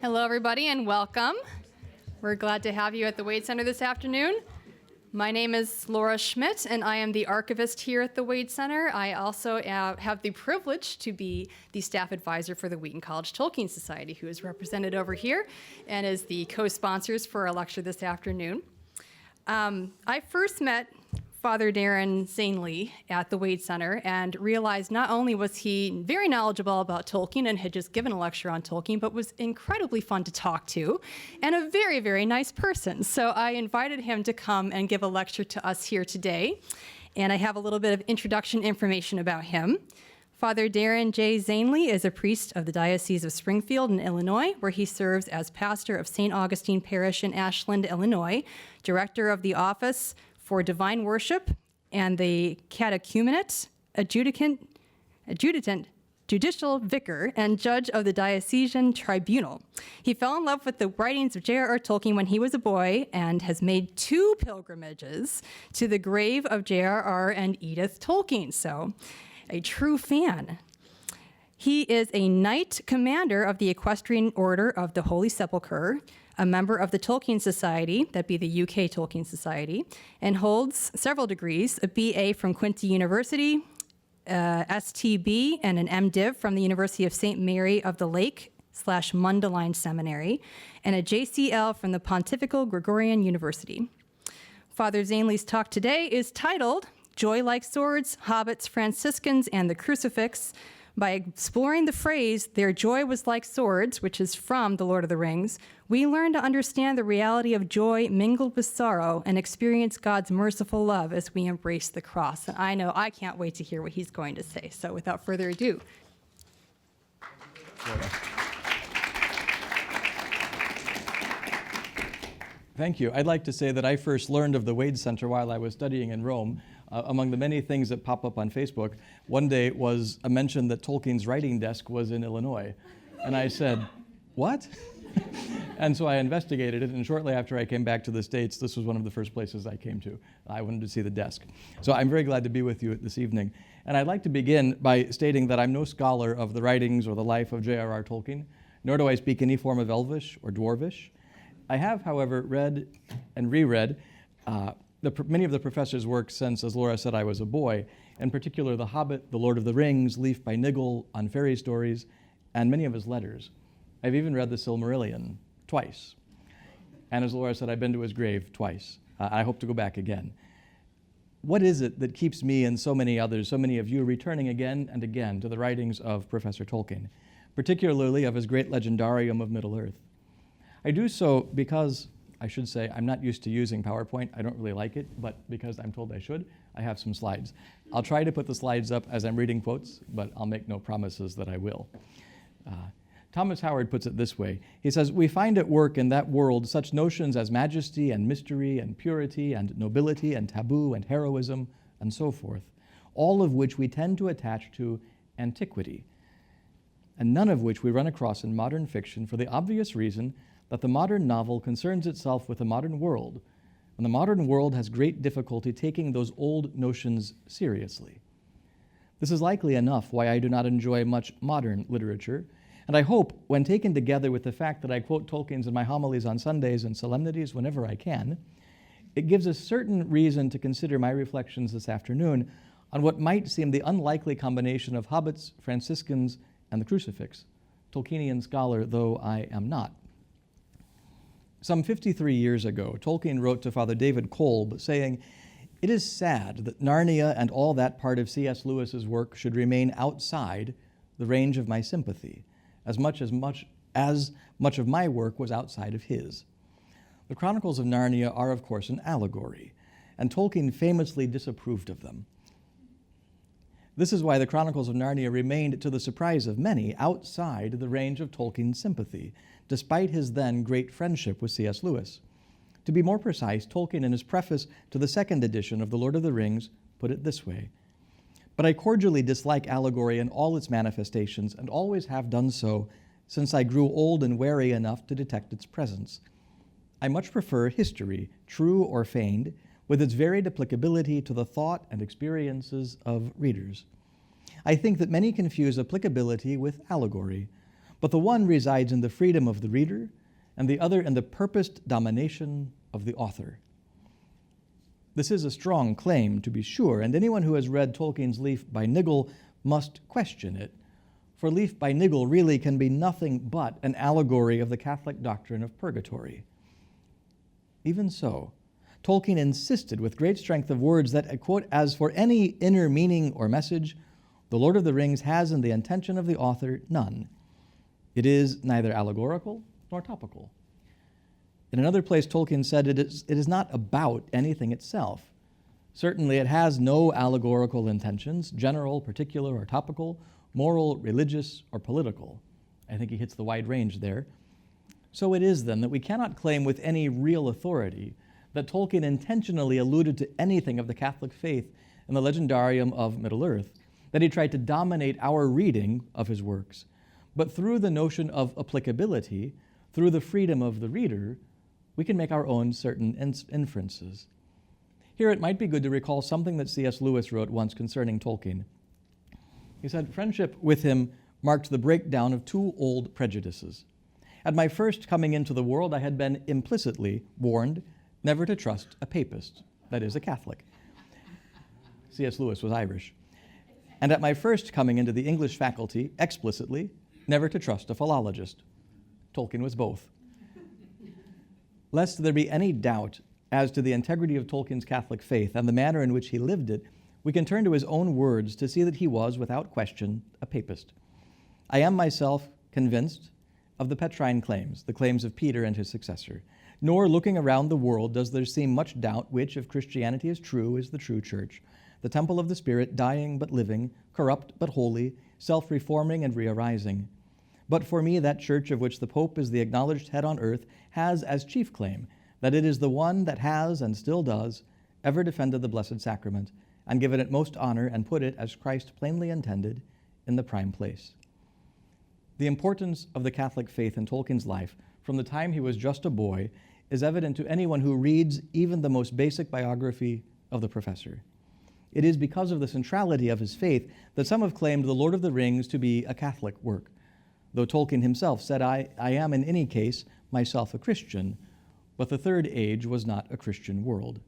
Hello, everybody, and welcome. We're glad to have you at the Wade Center this afternoon. My name is Laura Schmidt, and I am the archivist here at the Wade Center. I also have the privilege to be the staff advisor for the Wheaton College Tolkien Society, who is represented over here and is the co-sponsors for our lecture this afternoon. I first met Father Daren Zehnle at the Wade Center and realized not only was he very knowledgeable about Tolkien and had just given a lecture on Tolkien, but was incredibly fun to talk to and a very, very nice person. So I invited him to come and give a lecture to us here today. And I have a little bit of introduction information about him. Father Daren J. Zehnle is a priest of the Diocese of Springfield in Illinois, where he serves as pastor of St. Augustine Parish in Ashland, Illinois, director of the Office for Divine Worship and the Catechumenate, Adjutant, Judicial, Vicar, and judge of the Diocesan Tribunal. He fell in love with the writings of J.R.R. Tolkien when he was a boy and has made 2 pilgrimages to the grave of J.R.R. and Edith Tolkien, so a true fan. He is a Knight Commander of the Equestrian Order of the Holy Sepulchre, a member of the Tolkien Society, that be the UK Tolkien Society, and holds several degrees, a BA from Quincy University, STB, and an MDiv from the University of St. Mary of the Lake / Mundelein Seminary, and a JCL from the Pontifical Gregorian University. Father Zehnle's talk today is titled Joy Like Swords, Hobbits, Franciscans, and the Crucifix. By exploring the phrase, their joy was like swords, which is from The Lord of the Rings, we learn to understand the reality of joy mingled with sorrow and experience God's merciful love as we embrace the cross. And I know I can't wait to hear what he's going to say. So without further ado. Thank you. I'd like to say that I first learned of the Wade Center while I was studying in Rome. Among the many things that pop up on Facebook, one day was a mention that Tolkien's writing desk was in Illinois. And I said, what? And so I investigated it, and shortly after I came back to the States, this was one of the first places I came to. I wanted to see the desk. So I'm very glad to be with you this evening. And I'd like to begin by stating that I'm no scholar of the writings or the life of J.R.R. Tolkien, nor do I speak any form of Elvish or Dwarvish. I have, however, read and reread many of the professor's works since, as Laura said, I was a boy, in particular The Hobbit, The Lord of the Rings, Leaf by Niggle on fairy stories, and many of his letters. I've even read the Silmarillion twice. And as Laura said, I've been to his grave twice. I hope to go back again. What is it that keeps me and so many others, so many of you, returning again and again to the writings of Professor Tolkien, particularly of his great legendarium of Middle-earth? I do so because, I should say, I'm not used to using PowerPoint. I don't really like it, but because I'm told I should, I have some slides. I'll try to put the slides up as I'm reading quotes, but I'll make no promises that I will. Thomas Howard puts it this way. He says, we find at work in that world such notions as majesty and mystery and purity and nobility and taboo and heroism and so forth, all of which we tend to attach to antiquity, and none of which we run across in modern fiction for the obvious reason that the modern novel concerns itself with the modern world, and the modern world has great difficulty taking those old notions seriously. This is likely enough why I do not enjoy much modern literature, and I hope, when taken together with the fact that I quote Tolkien's in my homilies on Sundays and solemnities whenever I can, it gives a certain reason to consider my reflections this afternoon on what might seem the unlikely combination of Hobbits, Franciscans, and the Crucifix, Tolkienian scholar though I am not. Some 53 years ago, Tolkien wrote to Father David Kolb saying, "It is sad that Narnia and all that part of C.S. Lewis's work should remain outside the range of my sympathy, as much of my work was outside of his. The Chronicles of Narnia are, of course, an allegory, and Tolkien famously disapproved of them. This is why the Chronicles of Narnia remained, to the surprise of many, outside the range of Tolkien's sympathy, despite his then great friendship with C.S. Lewis. To be more precise, Tolkien, in his preface to the second edition of The Lord of the Rings, put it this way, "But I cordially dislike allegory in all its manifestations, and always have done so since I grew old and wary enough to detect its presence. I much prefer history, true or feigned, with its varied applicability to the thought and experiences of readers. I think that many confuse applicability with allegory, but the one resides in the freedom of the reader, and the other in the purposed domination of the author. This is a strong claim, to be sure, and anyone who has read Tolkien's Leaf by Niggle must question it, for Leaf by Niggle really can be nothing but an allegory of the Catholic doctrine of purgatory. Even so, Tolkien insisted with great strength of words that, quote, as for any inner meaning or message, The Lord of the Rings has in the intention of the author none. It is neither allegorical nor topical. In another place, Tolkien said it is not about anything itself. Certainly, it has no allegorical intentions, general, particular, or topical, moral, religious, or political. I think he hits the wide range there. So it is, then, that we cannot claim with any real authority that Tolkien intentionally alluded to anything of the Catholic faith in the legendarium of Middle-earth, that he tried to dominate our reading of his works. But through the notion of applicability, through the freedom of the reader, we can make our own certain inferences. Here it might be good to recall something that C.S. Lewis wrote once concerning Tolkien. He said, friendship with him marked the breakdown of two old prejudices. At my first coming into the world, I had been implicitly warned never to trust a papist, that is, a Catholic. C.S. Lewis was Irish. And at my first coming into the English faculty, explicitly, never to trust a philologist. Tolkien was both. Lest there be any doubt as to the integrity of Tolkien's Catholic faith and the manner in which he lived it, we can turn to his own words to see that he was, without question, a papist. I am myself convinced of the Petrine claims, the claims of Peter and his successor. Nor, looking around the world, does there seem much doubt which, if Christianity is true, is the true church, the temple of the Spirit, dying but living, corrupt but holy, self-reforming and re-arising. But for me, that church of which the Pope is the acknowledged head on earth has as chief claim that it is the one that has, and still does, ever defended the Blessed Sacrament, and given it most honor, and put it, as Christ plainly intended, in the prime place. The importance of the Catholic faith in Tolkien's life, from the time he was just a boy, is evident to anyone who reads even the most basic biography of the professor. It is because of the centrality of his faith that some have claimed The Lord of the Rings to be a Catholic work, though Tolkien himself said, I am in any case myself a Christian, but the Third Age was not a Christian world.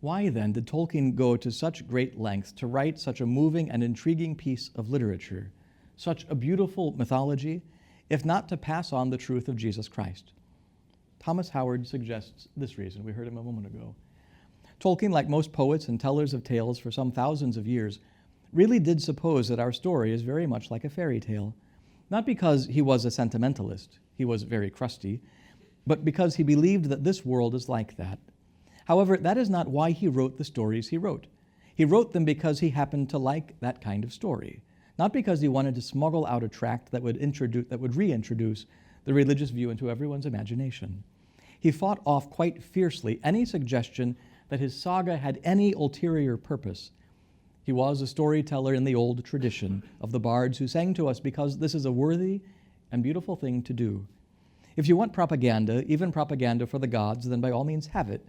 Why then did Tolkien go to such great lengths to write such a moving and intriguing piece of literature, such a beautiful mythology, if not to pass on the truth of Jesus Christ? Thomas Howard suggests this reason. We heard him a moment ago. Tolkien, like most poets and tellers of tales for some thousands of years, really did suppose that our story is very much like a fairy tale, not because he was a sentimentalist, he was very crusty, but because he believed that this world is like that. However, that is not why he wrote the stories he wrote. He wrote them because he happened to like that kind of story, not because he wanted to smuggle out a tract that would reintroduce the religious view into everyone's imagination. He fought off quite fiercely any suggestion that his saga had any ulterior purpose. He was a storyteller in the old tradition of the bards who sang to us because this is a worthy and beautiful thing to do. If you want propaganda, even propaganda for the gods, then by all means have it,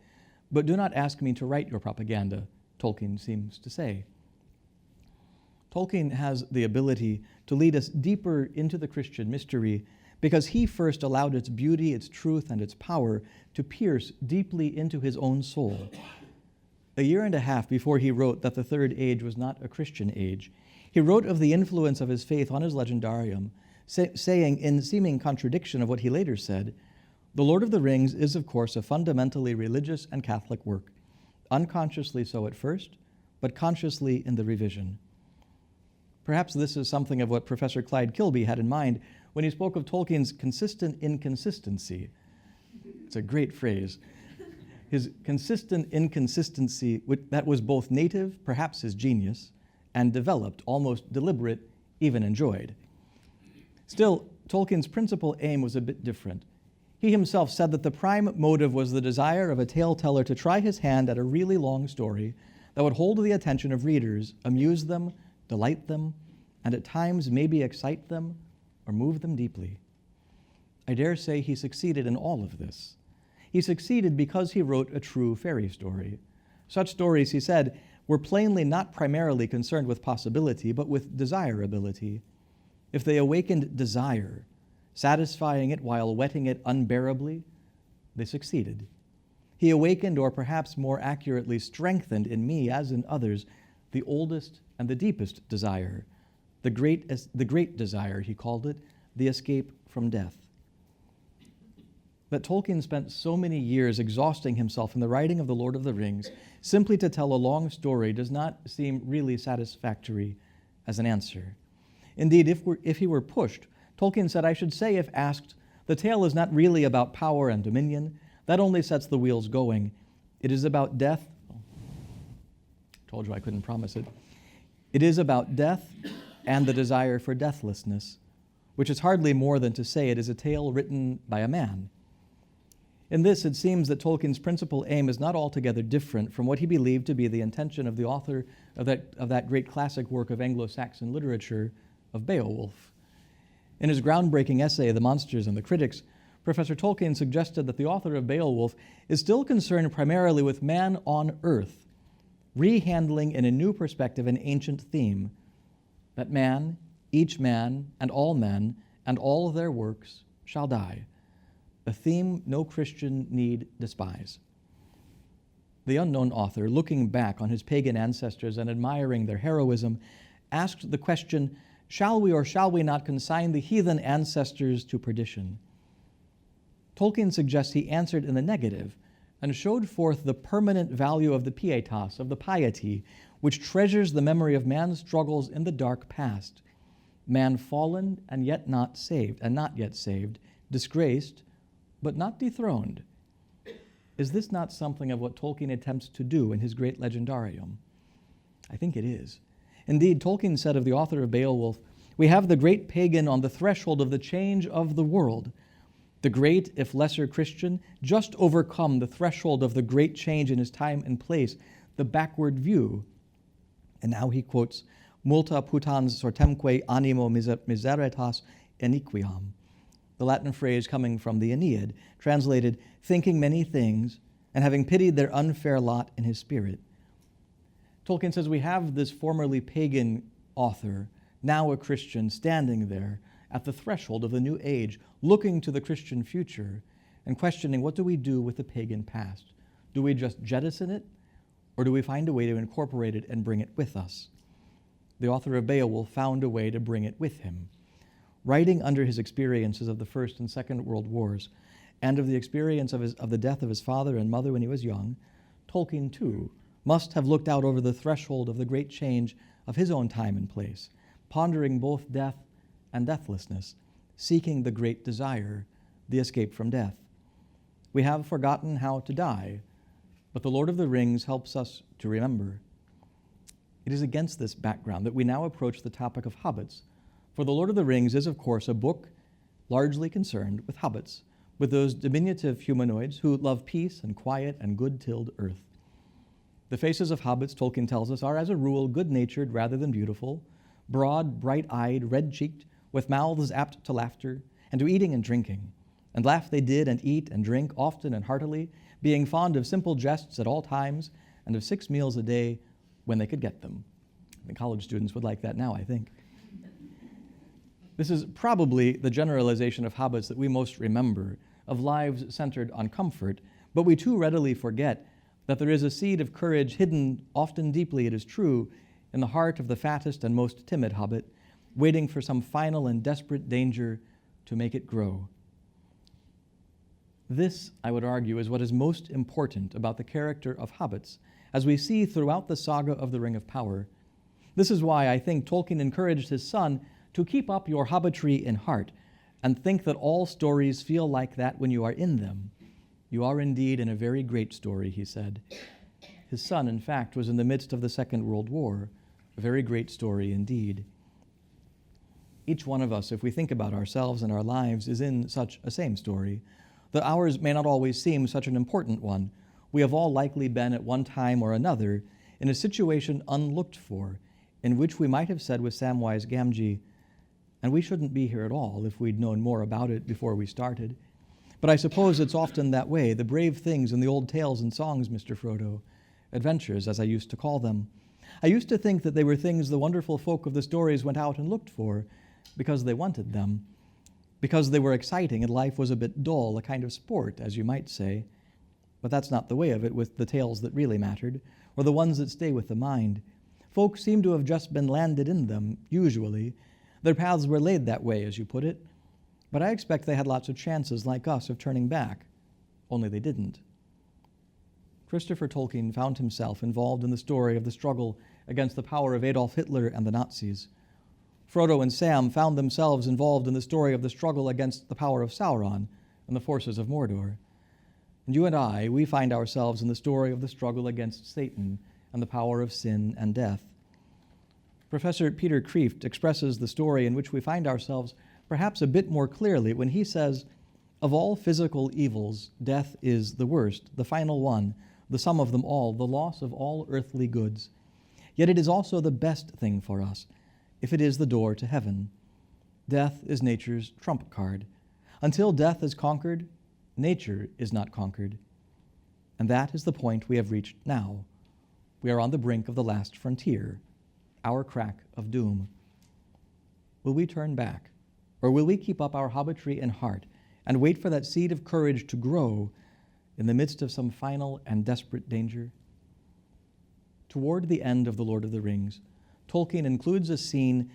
but do not ask me to write your propaganda, Tolkien seems to say. Tolkien has the ability to lead us deeper into the Christian mystery because he first allowed its beauty, its truth, and its power to pierce deeply into his own soul. A year and a half before he wrote that the Third Age was not a Christian age, he wrote of the influence of his faith on his legendarium, saying, in seeming contradiction of what he later said, The Lord of the Rings is, of course, a fundamentally religious and Catholic work, unconsciously so at first, but consciously in the revision. Perhaps this is something of what Professor Clyde Kilby had in mind when he spoke of Tolkien's consistent inconsistency. It's a great phrase. His consistent inconsistency, that was both native, perhaps his genius, and developed, almost deliberate, even enjoyed. Still, Tolkien's principal aim was a bit different. He himself said that the prime motive was the desire of a tale-teller to try his hand at a really long story that would hold the attention of readers, amuse them, delight them, and at times maybe excite them or move them deeply. I dare say he succeeded in all of this. He succeeded because he wrote a true fairy story. Such stories, he said, were plainly not primarily concerned with possibility, but with desirability. if they awakened desire, satisfying it while whetting it unbearably, they succeeded. He awakened, or perhaps more accurately strengthened in me, as in others, the oldest and the deepest desire, the great desire, he called it, the escape from death. That Tolkien spent so many years exhausting himself in the writing of The Lord of the Rings simply to tell a long story does not seem really satisfactory as an answer. Indeed, if he were pushed, Tolkien said, I should say, if asked, the tale is not really about power and dominion. That only sets the wheels going. It is about death. Told you I couldn't promise it. It is about death and the desire for deathlessness, which is hardly more than to say it is a tale written by a man. In this, it seems that Tolkien's principal aim is not altogether different from what he believed to be the intention of the author of that great classic work of Anglo-Saxon literature, of Beowulf. In his groundbreaking essay, The Monsters and the Critics, Professor Tolkien suggested that the author of Beowulf is still concerned primarily with man on earth, rehandling in a new perspective an ancient theme, that man, each man, and all men, and all their works shall die, a theme no Christian need despise. The unknown author, looking back on his pagan ancestors and admiring their heroism, asked the question, shall we or shall we not consign the heathen ancestors to perdition? Tolkien suggests he answered in the negative and showed forth the permanent value of the pietas, of the piety, which treasures the memory of man's struggles in the dark past. Man fallen and yet not saved, and not yet saved, disgraced, but not dethroned. Is this not something of what Tolkien attempts to do in his great legendarium? I think it is. Indeed, Tolkien said of the author of Beowulf, we have the great pagan on the threshold of the change of the world. The great, if lesser Christian, just overcome the threshold of the great change in his time and place, the backward view. And now he quotes, multa putans sortemque animo miseritas iniquiam, the Latin phrase coming from the Aeneid, translated, thinking many things and having pitied their unfair lot in his spirit. Tolkien says we have this formerly pagan author, now a Christian, standing there at the threshold of the new age, looking to the Christian future and questioning, what do we do with the pagan past? Do we just jettison it, or do we find a way to incorporate it and bring it with us? The author of Beowulf found a way to bring it with him. Writing under his experiences of the First and Second World Wars and of the experience of the death of his father and mother when he was young, Tolkien, too, must have looked out over the threshold of the great change of his own time and place, pondering both death and deathlessness, seeking the great desire, the escape from death. We have forgotten how to die, but the Lord of the Rings helps us to remember. It is against this background that we now approach the topic of hobbits, for The Lord of the Rings is, of course, a book largely concerned with hobbits, with those diminutive humanoids who love peace and quiet and good-tilled earth. The faces of hobbits, Tolkien tells us, are as a rule good-natured rather than beautiful, broad, bright-eyed, red-cheeked, with mouths apt to laughter and to eating and drinking. And laugh they did and eat and drink often and heartily, being fond of simple jests at all times and of 6 meals a day when they could get them. The college students would like that now, I think. This is probably the generalization of hobbits that we most remember, of lives centered on comfort, but we too readily forget that there is a seed of courage hidden, often deeply it is true, in the heart of the fattest and most timid hobbit, waiting for some final and desperate danger to make it grow. This, I would argue, is what is most important about the character of hobbits, as we see throughout the saga of the Ring of Power. This is why I think Tolkien encouraged his son to keep up your hobbitry in heart and think that all stories feel like that when you are in them. You are indeed in a very great story, he said. His son, in fact, was in the midst of the Second World War, a very great story indeed. Each one of us, if we think about ourselves and our lives, is in such a same story. Though ours may not always seem such an important one, we have all likely been at one time or another in a situation unlooked for, in which we might have said with Samwise Gamgee, and we shouldn't be here at all if we'd known more about it before we started. But I suppose it's often that way, the brave things in the old tales and songs, Mr. Frodo, adventures, as I used to call them. I used to think that they were things the wonderful folk of the stories went out and looked for, because they wanted them, because they were exciting and life was a bit dull, a kind of sport, as you might say. But that's not the way of it with the tales that really mattered, or the ones that stay with the mind. Folk seem to have just been landed in them, usually. Their paths were laid that way, as you put it. But I expect they had lots of chances, like us, of turning back. Only they didn't. Christopher Tolkien found himself involved in the story of the struggle against the power of Adolf Hitler and the Nazis. Frodo and Sam found themselves involved in the story of the struggle against the power of Sauron and the forces of Mordor. And you and I, we find ourselves in the story of the struggle against Satan and the power of sin and death. Professor Peter Kreeft expresses the story in which we find ourselves perhaps a bit more clearly when he says, "Of all physical evils, death is the worst, the final one, the sum of them all, the loss of all earthly goods. Yet it is also the best thing for us, if it is the door to heaven. Death is nature's trump card. Until death is conquered, nature is not conquered. And that is the point we have reached now. We are on the brink of the last frontier, our crack of doom. Will we turn back, or will we keep up our hobbitry in heart and wait for that seed of courage to grow in the midst of some final and desperate danger?" Toward the end of The Lord of the Rings, Tolkien includes a scene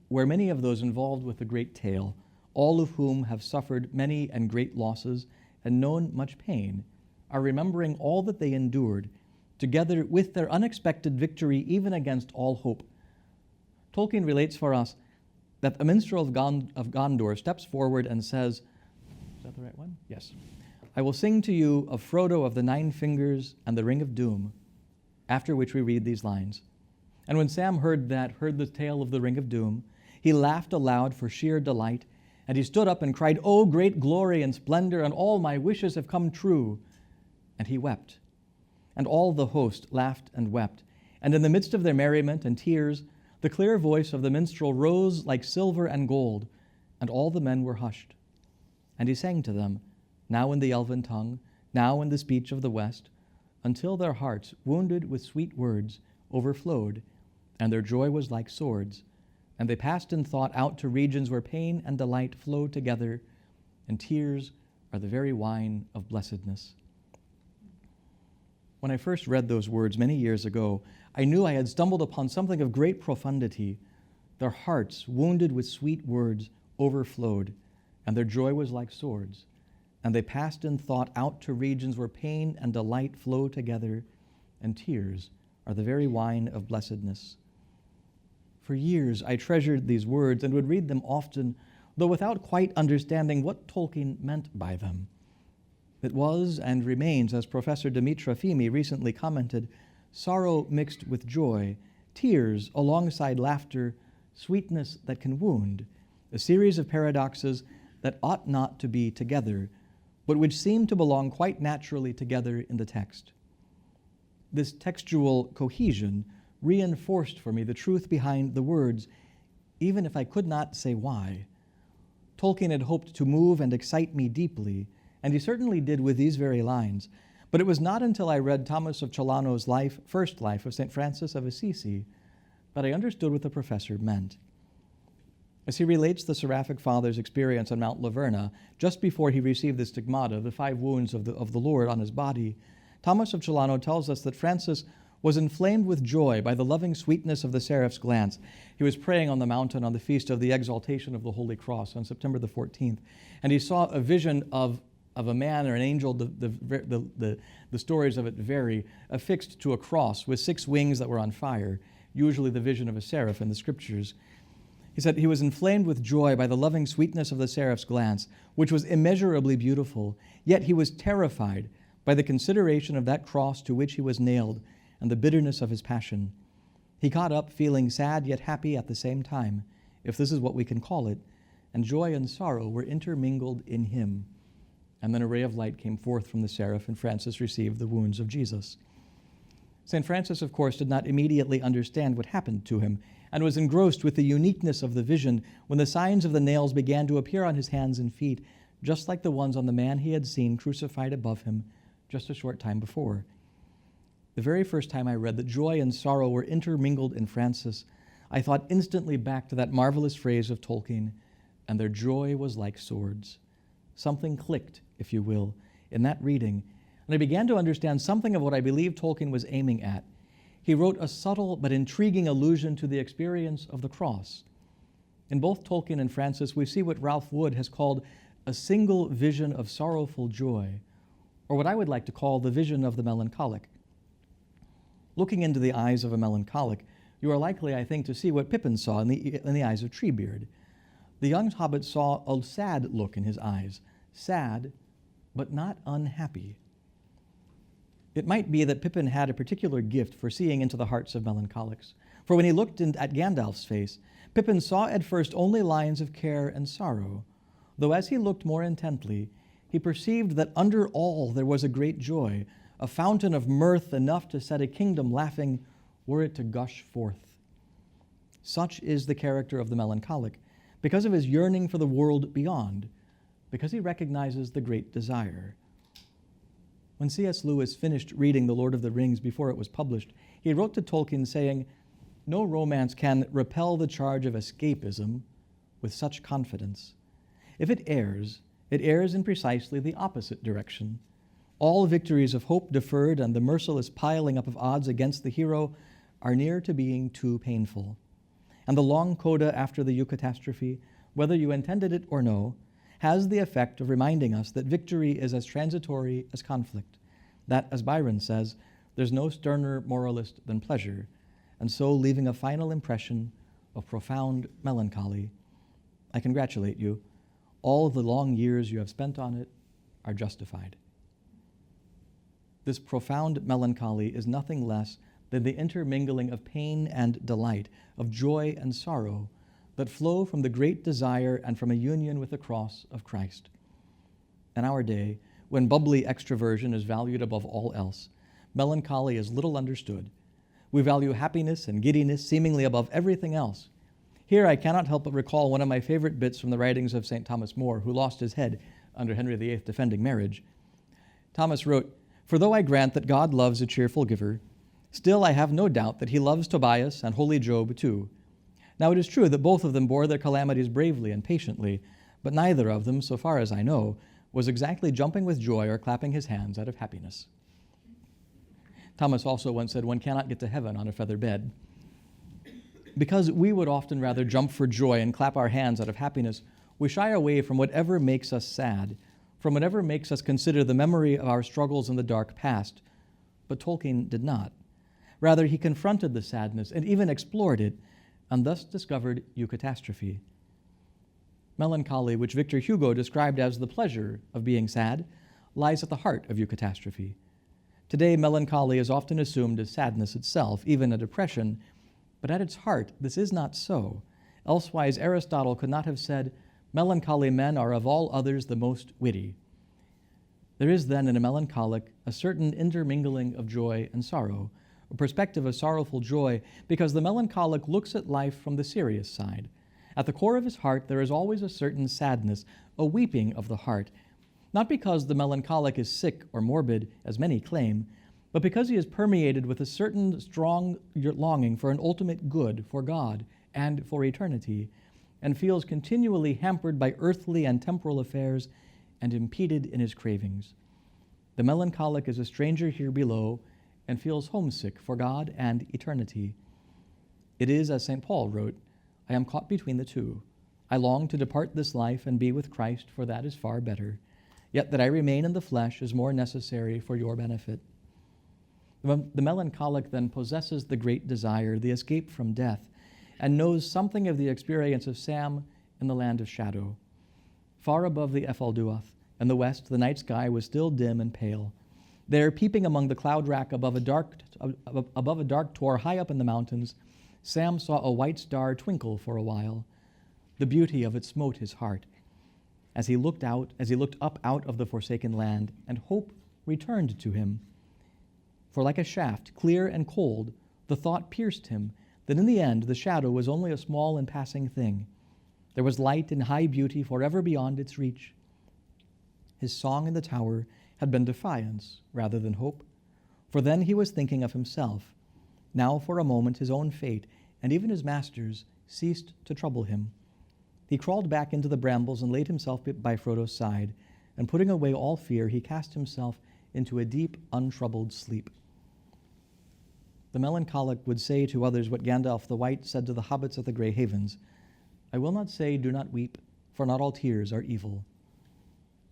where many of those involved with the great tale, all of whom have suffered many and great losses and known much pain, are remembering all that they endured, together with their unexpected victory even against all hope. Tolkien relates for us that the minstrel of Gondor steps forward and says, is that the right one? Yes. "I will sing to you of Frodo of the Nine Fingers and the Ring of Doom," after which we read these lines. "And when Sam heard the tale of the Ring of Doom, he laughed aloud for sheer delight, and he stood up and cried, 'Oh, great glory and splendor, and all my wishes have come true.' And he wept. And all the host laughed and wept. And in the midst of their merriment and tears, the clear voice of the minstrel rose like silver and gold, and all the men were hushed. And he sang to them, now in the elven tongue, now in the speech of the West, until their hearts, wounded with sweet words, overflowed, and their joy was like swords, and they passed in thought out to regions where pain and delight flow together, and tears are the very wine of blessedness." When I first read those words many years ago, I knew I had stumbled upon something of great profundity. Their hearts, wounded with sweet words, overflowed, and their joy was like swords, and they passed in thought out to regions where pain and delight flow together, and tears are the very wine of blessedness. For years I treasured these words and would read them often, though without quite understanding what Tolkien meant by them. It was and remains, as Professor Dimitra Fimi recently commented, sorrow mixed with joy, tears alongside laughter, sweetness that can wound, a series of paradoxes that ought not to be together, but which seem to belong quite naturally together in the text. This textual cohesion reinforced for me the truth behind the words, even if I could not say why. Tolkien had hoped to move and excite me deeply, and he certainly did with these very lines, but it was not until I read Thomas of Celano's first life of St. Francis of Assisi that I understood what the professor meant. As he relates the Seraphic Father's experience on Mount Laverna, just before he received the stigmata, the 5 wounds of the Lord on his body, Thomas of Celano tells us that Francis was inflamed with joy by the loving sweetness of the seraph's glance. He was praying on the mountain on the feast of the Exaltation of the Holy Cross on September the 14th, and he saw a vision of a man or an angel, the stories of it vary, affixed to a cross with 6 wings that were on fire, usually the vision of a seraph in the scriptures. He said he was inflamed with joy by the loving sweetness of the seraph's glance, which was immeasurably beautiful, yet he was terrified by the consideration of that cross to which he was nailed and the bitterness of his passion. He got up feeling sad yet happy at the same time, if this is what we can call it, and joy and sorrow were intermingled in him. And then a ray of light came forth from the seraph, and Francis received the wounds of Jesus. St. Francis, of course, did not immediately understand what happened to him, and was engrossed with the uniqueness of the vision when the signs of the nails began to appear on his hands and feet, just like the ones on the man he had seen crucified above him just a short time before. The very first time I read that joy and sorrow were intermingled in Francis, I thought instantly back to that marvelous phrase of Tolkien, and their joy was like swords. Something clicked, if you will, in that reading, and I began to understand something of what I believe Tolkien was aiming at. He wrote a subtle but intriguing allusion to the experience of the cross. In both Tolkien and Francis, we see what Ralph Wood has called a single vision of sorrowful joy, or what I would like to call the vision of the melancholic. Looking into the eyes of a melancholic, you are likely, I think, to see what Pippin saw in the eyes of Treebeard. The young hobbit saw a sad look in his eyes, sad, but not unhappy. It might be that Pippin had a particular gift for seeing into the hearts of melancholics, for when he looked at Gandalf's face, Pippin saw at first only lines of care and sorrow, though as he looked more intently, he perceived that under all there was a great joy, a fountain of mirth enough to set a kingdom laughing were it to gush forth. Such is the character of the melancholic, because of his yearning for the world beyond, because he recognizes the great desire. When C.S. Lewis finished reading The Lord of the Rings before it was published, he wrote to Tolkien saying, "No romance can repel the charge of escapism with such confidence. If it errs in precisely the opposite direction. All victories of hope deferred and the merciless piling up of odds against the hero are near to being too painful. And the long coda after the eucatastrophe, whether you intended it or no, has the effect of reminding us that victory is as transitory as conflict, that, as Byron says, there's no sterner moralist than pleasure, and so leaving a final impression of profound melancholy. I congratulate you. All the long years you have spent on it are justified." This profound melancholy is nothing less than the intermingling of pain and delight, of joy and sorrow, that flow from the great desire and from a union with the cross of Christ. In our day, when bubbly extroversion is valued above all else, melancholy is little understood. We value happiness and giddiness seemingly above everything else. Here I cannot help but recall one of my favorite bits from the writings of St. Thomas More, who lost his head under Henry VIII defending marriage. Thomas wrote, "For though I grant that God loves a cheerful giver, still I have no doubt that he loves Tobias and holy Job too. Now it is true that both of them bore their calamities bravely and patiently, but neither of them, so far as I know, was exactly jumping with joy or clapping his hands out of happiness." Thomas also once said, "One cannot get to heaven on a feather bed." Because we would often rather jump for joy and clap our hands out of happiness, we shy away from whatever makes us sad, from whatever makes us consider the memory of our struggles in the dark past. But Tolkien did not. Rather, he confronted the sadness and even explored it, and thus discovered eucatastrophe. Melancholy, which Victor Hugo described as the pleasure of being sad, lies at the heart of eucatastrophe. Today, melancholy is often assumed as sadness itself, even a depression, but at its heart, this is not so. Elsewise, Aristotle could not have said, "Melancholy men are of all others the most witty." There is then in a melancholic a certain intermingling of joy and sorrow, a perspective of sorrowful joy, because the melancholic looks at life from the serious side. At the core of his heart, there is always a certain sadness, a weeping of the heart, not because the melancholic is sick or morbid, as many claim, but because he is permeated with a certain strong longing for an ultimate good, for God, and for eternity, and feels continually hampered by earthly and temporal affairs and impeded in his cravings. The melancholic is a stranger here below and feels homesick for God and eternity. It is, as St. Paul wrote, "I am caught between the two. I long to depart this life and be with Christ, for that is far better. Yet that I remain in the flesh is more necessary for your benefit." The melancholic then possesses the great desire, the escape from death, and knows something of the experience of Sam in the land of shadow. Far above the Ephel-Duath, in the west, the night sky was still dim and pale. There, peeping among the cloud rack above a dark tor high up in the mountains, Sam saw a white star twinkle for a while. The beauty of it smote his heart. As he looked up out of the forsaken land, and hope returned to him. For like a shaft, clear and cold, the thought pierced him that in the end the shadow was only a small and passing thing. There was light and high beauty forever beyond its reach. His song in the tower had been defiance rather than hope, for then he was thinking of himself, now for a moment his own fate, and even his masters ceased to trouble him. He crawled back into the brambles and laid himself by Frodo's side, and putting away all fear, he cast himself into a deep, untroubled sleep. The melancholic would say to others what Gandalf the White said to the hobbits at the Grey Havens, "I will not say, do not weep, for not all tears are evil."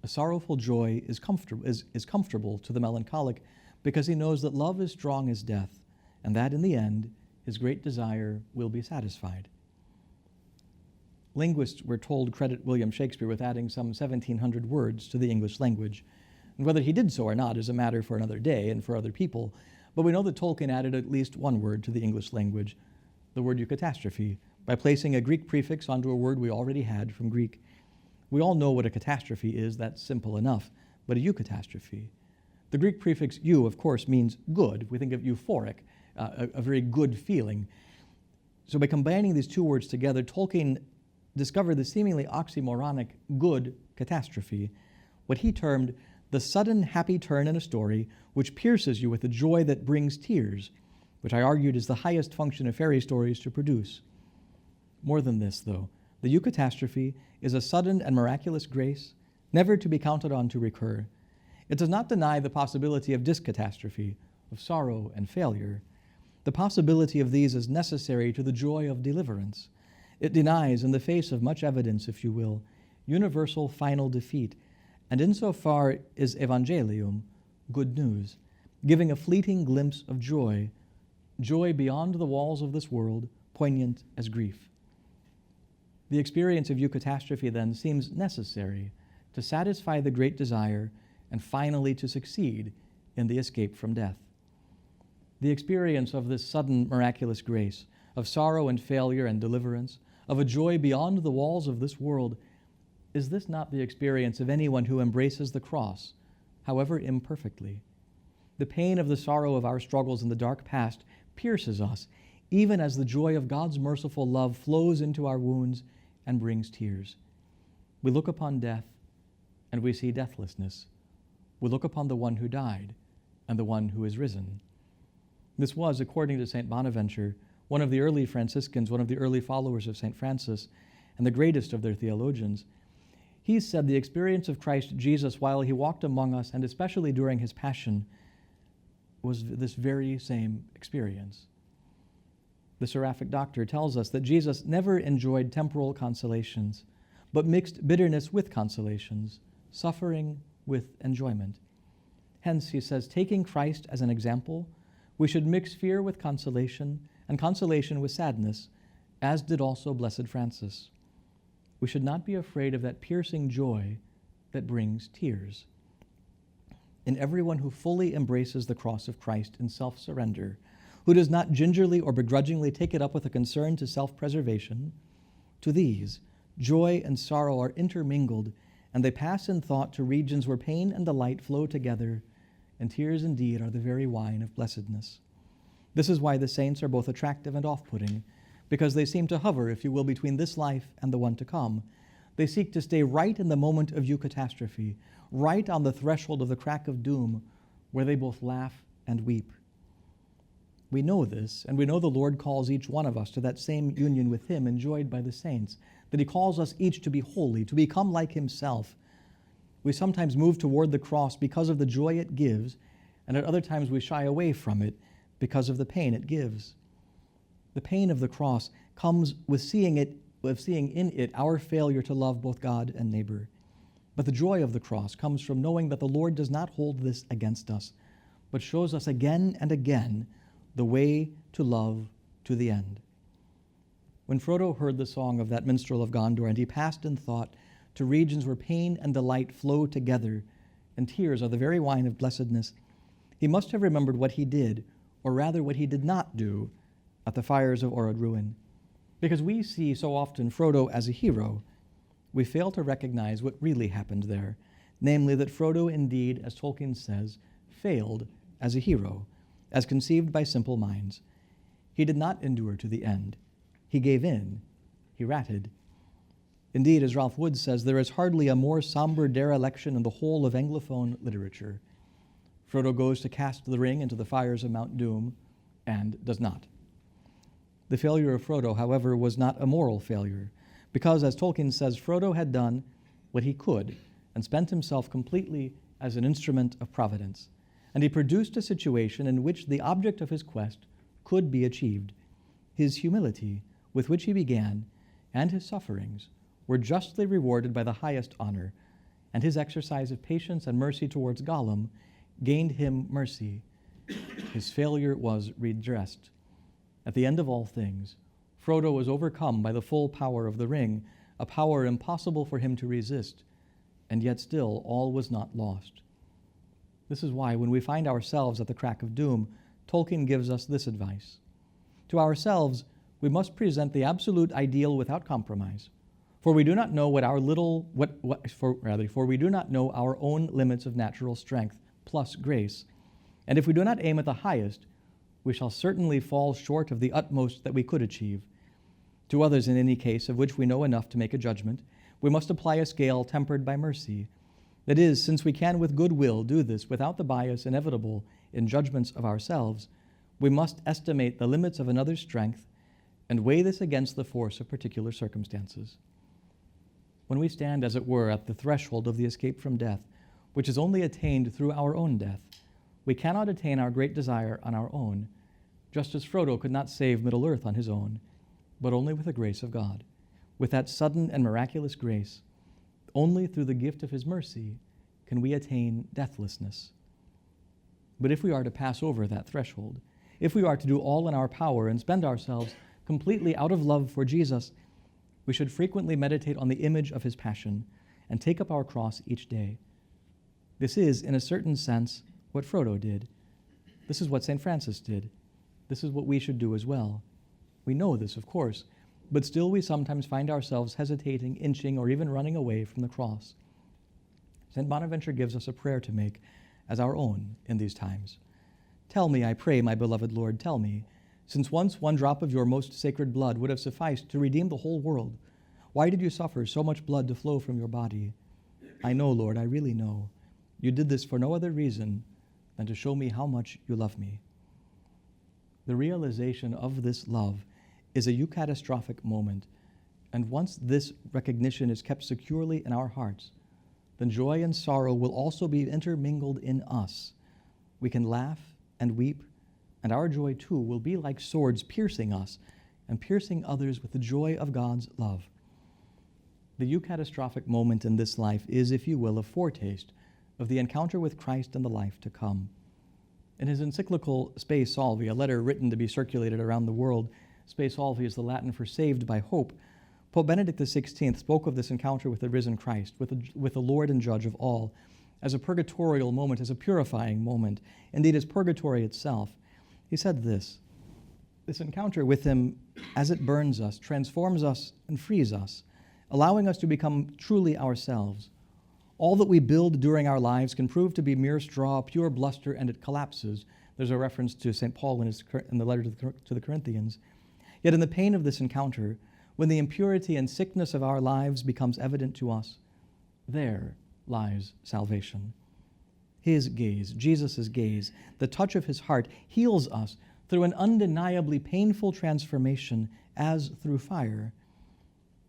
A sorrowful joy is comfortable to the melancholic because he knows that love is strong as death, and that in the end, his great desire will be satisfied. Linguists, we're told, credit William Shakespeare with adding some 1,700 words to the English language. And whether he did so or not is a matter for another day and for other people, but we know that Tolkien added at least one word to the English language, the word eucatastrophe, by placing a Greek prefix onto a word we already had from Greek. We all know what a catastrophe is, that's simple enough, but a eucatastrophe. The Greek prefix eu, of course, means good. We think of euphoric, a very good feeling. So by combining these two words together, Tolkien discovered the seemingly oxymoronic good catastrophe, what he termed the sudden happy turn in a story which pierces you with a joy that brings tears, which I argued is the highest function of fairy stories to produce. More than this, though, the eucatastrophe is a sudden and miraculous grace, never to be counted on to recur. It does not deny the possibility of discatastrophe, of sorrow and failure. The possibility of these is necessary to the joy of deliverance. It denies, in the face of much evidence, if you will, universal final defeat, and insofar is evangelium, good news, giving a fleeting glimpse of joy, joy beyond the walls of this world, poignant as grief. The experience of eucatastrophe, then, seems necessary to satisfy the great desire and finally to succeed in the escape from death. The experience of this sudden miraculous grace, of sorrow and failure and deliverance, of a joy beyond the walls of this world, is this not the experience of anyone who embraces the cross, however imperfectly? The pain of the sorrow of our struggles in the dark past pierces us, even as the joy of God's merciful love flows into our wounds and brings tears. We look upon death, and we see deathlessness. We look upon the one who died and the one who is risen. This was, according to St. Bonaventure, one of the early Franciscans, one of the early followers of St. Francis, and the greatest of their theologians. He said the experience of Christ Jesus while he walked among us, and especially during his passion, was this very same experience. The seraphic doctor tells us that Jesus never enjoyed temporal consolations, but mixed bitterness with consolations, suffering with enjoyment. Hence, he says, taking Christ as an example, we should mix fear with consolation and consolation with sadness, as did also Blessed Francis. We should not be afraid of that piercing joy that brings tears. In everyone who fully embraces the cross of Christ in self-surrender, who does not gingerly or begrudgingly take it up with a concern to self-preservation, to these, joy and sorrow are intermingled, and they pass in thought to regions where pain and delight flow together, and tears indeed are the very wine of blessedness. This is why the saints are both attractive and off-putting, because they seem to hover, if you will, between this life and the one to come. They seek to stay right in the moment of eucatastrophe, right on the threshold of the crack of doom, where they both laugh and weep. We know this, and we know the Lord calls each one of us to that same union with him enjoyed by the saints, that he calls us each to be holy, to become like himself. We sometimes move toward the cross because of the joy it gives, and at other times we shy away from it because of the pain it gives. The pain of the cross comes with seeing in it our failure to love both God and neighbor. But the joy of the cross comes from knowing that the Lord does not hold this against us, but shows us again and again the way to love to the end. When Frodo heard the song of that minstrel of Gondor, and he passed in thought to regions where pain and delight flow together, and tears are the very wine of blessedness, he must have remembered what he did, or rather what he did not do, at the fires of Orod Ruin. Because we see so often Frodo as a hero, we fail to recognize what really happened there, namely that Frodo indeed, as Tolkien says, failed as a hero, as conceived by simple minds. He did not endure to the end. He gave in. He ratted. Indeed, as Ralph Wood says, there is hardly a more somber dereliction in the whole of Anglophone literature. Frodo goes to cast the ring into the fires of Mount Doom and does not. The failure of Frodo, however, was not a moral failure, because, as Tolkien says, Frodo had done what he could and spent himself completely as an instrument of providence, and he produced a situation in which the object of his quest could be achieved. His humility, with which he began, and his sufferings were justly rewarded by the highest honor, and his exercise of patience and mercy towards Gollum gained him mercy. His failure was redressed. At the end of all things, Frodo was overcome by the full power of the ring, a power impossible for him to resist, and yet still all was not lost. This is why, when we find ourselves at the crack of doom, Tolkien gives us this advice. To ourselves, we must present the absolute ideal without compromise, for we do not know for we do not know our own limits of natural strength plus grace, and if we do not aim at the highest, we shall certainly fall short of the utmost that we could achieve. To others, in any case, of which we know enough to make a judgment, we must apply a scale tempered by mercy. That is, since we can with good will do this without the bias inevitable in judgments of ourselves, we must estimate the limits of another's strength and weigh this against the force of particular circumstances. When we stand, as it were, at the threshold of the escape from death, which is only attained through our own death, we cannot attain our great desire on our own, just as Frodo could not save Middle-earth on his own, but only with the grace of God. With that sudden and miraculous grace, only through the gift of his mercy can we attain deathlessness. But if we are to pass over that threshold, if we are to do all in our power and spend ourselves completely out of love for Jesus, we should frequently meditate on the image of his passion and take up our cross each day. This is, in a certain sense, what Frodo did. This is what St. Francis did. This is what we should do as well. We know this, of course, but still we sometimes find ourselves hesitating, inching, or even running away from the cross. St. Bonaventure gives us a prayer to make as our own in these times. Tell me, I pray, my beloved Lord, tell me, since once one drop of your most sacred blood would have sufficed to redeem the whole world, why did you suffer so much blood to flow from your body? I know, Lord, I really know. You did this for no other reason than to show me how much you love me. The realization of this love is a eucatastrophic moment, and once this recognition is kept securely in our hearts, then joy and sorrow will also be intermingled in us. We can laugh and weep, and our joy too will be like swords piercing us and piercing others with the joy of God's love. The eucatastrophic moment in this life is, if you will, a foretaste of the encounter with Christ in the life to come. In his encyclical Spe Salvi, a letter written to be circulated around the world, Spe Salvi is the Latin for saved by hope, Pope Benedict XVI spoke of this encounter with the risen Christ, with the Lord and Judge of all, as a purgatorial moment, as a purifying moment, indeed as purgatory itself. He said this encounter with him, as it burns us, transforms us and frees us, allowing us to become truly ourselves. All that we build during our lives can prove to be mere straw, pure bluster, and it collapses. There's a reference to St. Paul in the letter to the Corinthians. Yet in the pain of this encounter, when the impurity and sickness of our lives becomes evident to us, there lies salvation. His gaze, Jesus' gaze, the touch of his heart, heals us through an undeniably painful transformation as through fire.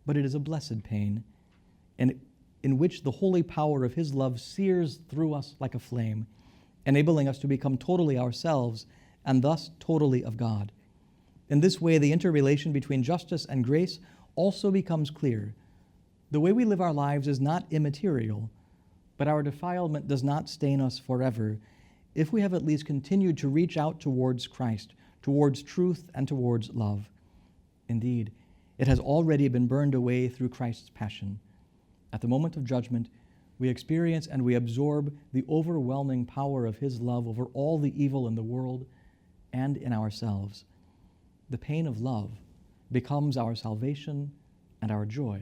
But it is a blessed pain, and in which the holy power of his love sears through us like a flame, enabling us to become totally ourselves and thus totally of God. In this way, the interrelation between justice and grace also becomes clear. The way we live our lives is not immaterial, but our defilement does not stain us forever if we have at least continued to reach out towards Christ, towards truth, and towards love. Indeed, it has already been burned away through Christ's passion. At the moment of judgment, we experience and we absorb the overwhelming power of his love over all the evil in the world and in ourselves. The pain of love becomes our salvation and our joy.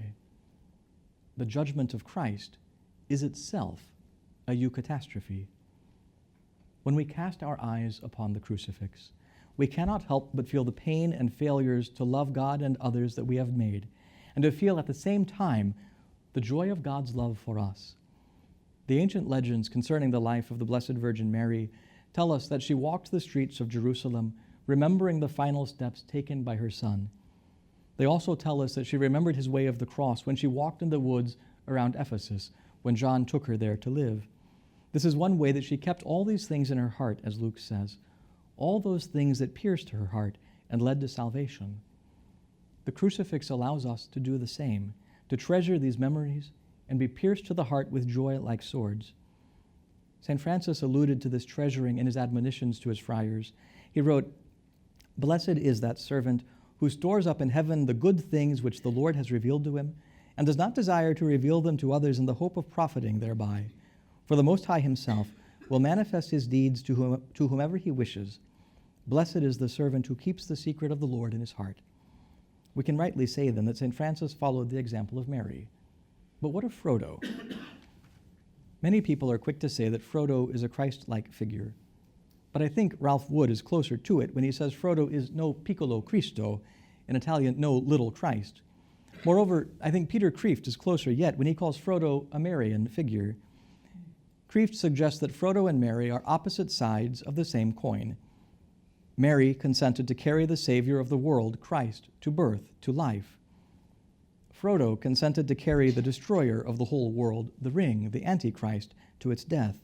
The judgment of Christ is itself a eucatastrophe. When we cast our eyes upon the crucifix, we cannot help but feel the pain and failures to love God and others that we have made, and to feel at the same time the joy of God's love for us. The ancient legends concerning the life of the Blessed Virgin Mary tell us that she walked the streets of Jerusalem remembering the final steps taken by her son. They also tell us that she remembered his way of the cross when she walked in the woods around Ephesus, when John took her there to live. This is one way that she kept all these things in her heart, as Luke says, all those things that pierced her heart and led to salvation. The crucifix allows us to do the same, to treasure these memories and be pierced to the heart with joy like swords. St. Francis alluded to this treasuring in his admonitions to his friars. He wrote, "Blessed is that servant who stores up in heaven the good things which the Lord has revealed to him, and does not desire to reveal them to others in the hope of profiting thereby. For the Most High himself will manifest his deeds to whomever he wishes. Blessed is the servant who keeps the secret of the Lord in his heart." We can rightly say then that St. Francis followed the example of Mary. But what of Frodo? Many people are quick to say that Frodo is a Christ-like figure. But I think Ralph Wood is closer to it when he says Frodo is no piccolo Cristo, in Italian, no little Christ. Moreover, I think Peter Kreeft is closer yet when he calls Frodo a Marian figure. Kreeft suggests that Frodo and Mary are opposite sides of the same coin. Mary consented to carry the Savior of the world, Christ, to birth, to life. Frodo consented to carry the destroyer of the whole world, the ring, the Antichrist, to its death.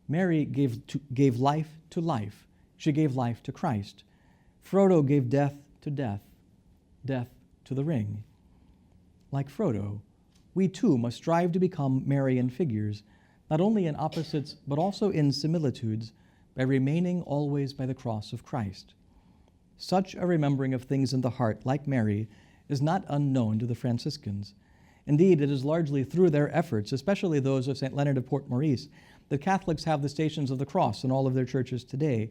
Mary gave life to life. She gave life to Christ. Frodo gave death to death, death to the ring. Like Frodo, we too must strive to become Marian figures, not only in opposites, but also in similitudes, by remaining always by the cross of Christ. Such a remembering of things in the heart, like Mary, is not unknown to the Franciscans. Indeed, it is largely through their efforts, especially those of St. Leonard of Port Maurice, that Catholics have the Stations of the Cross in all of their churches today.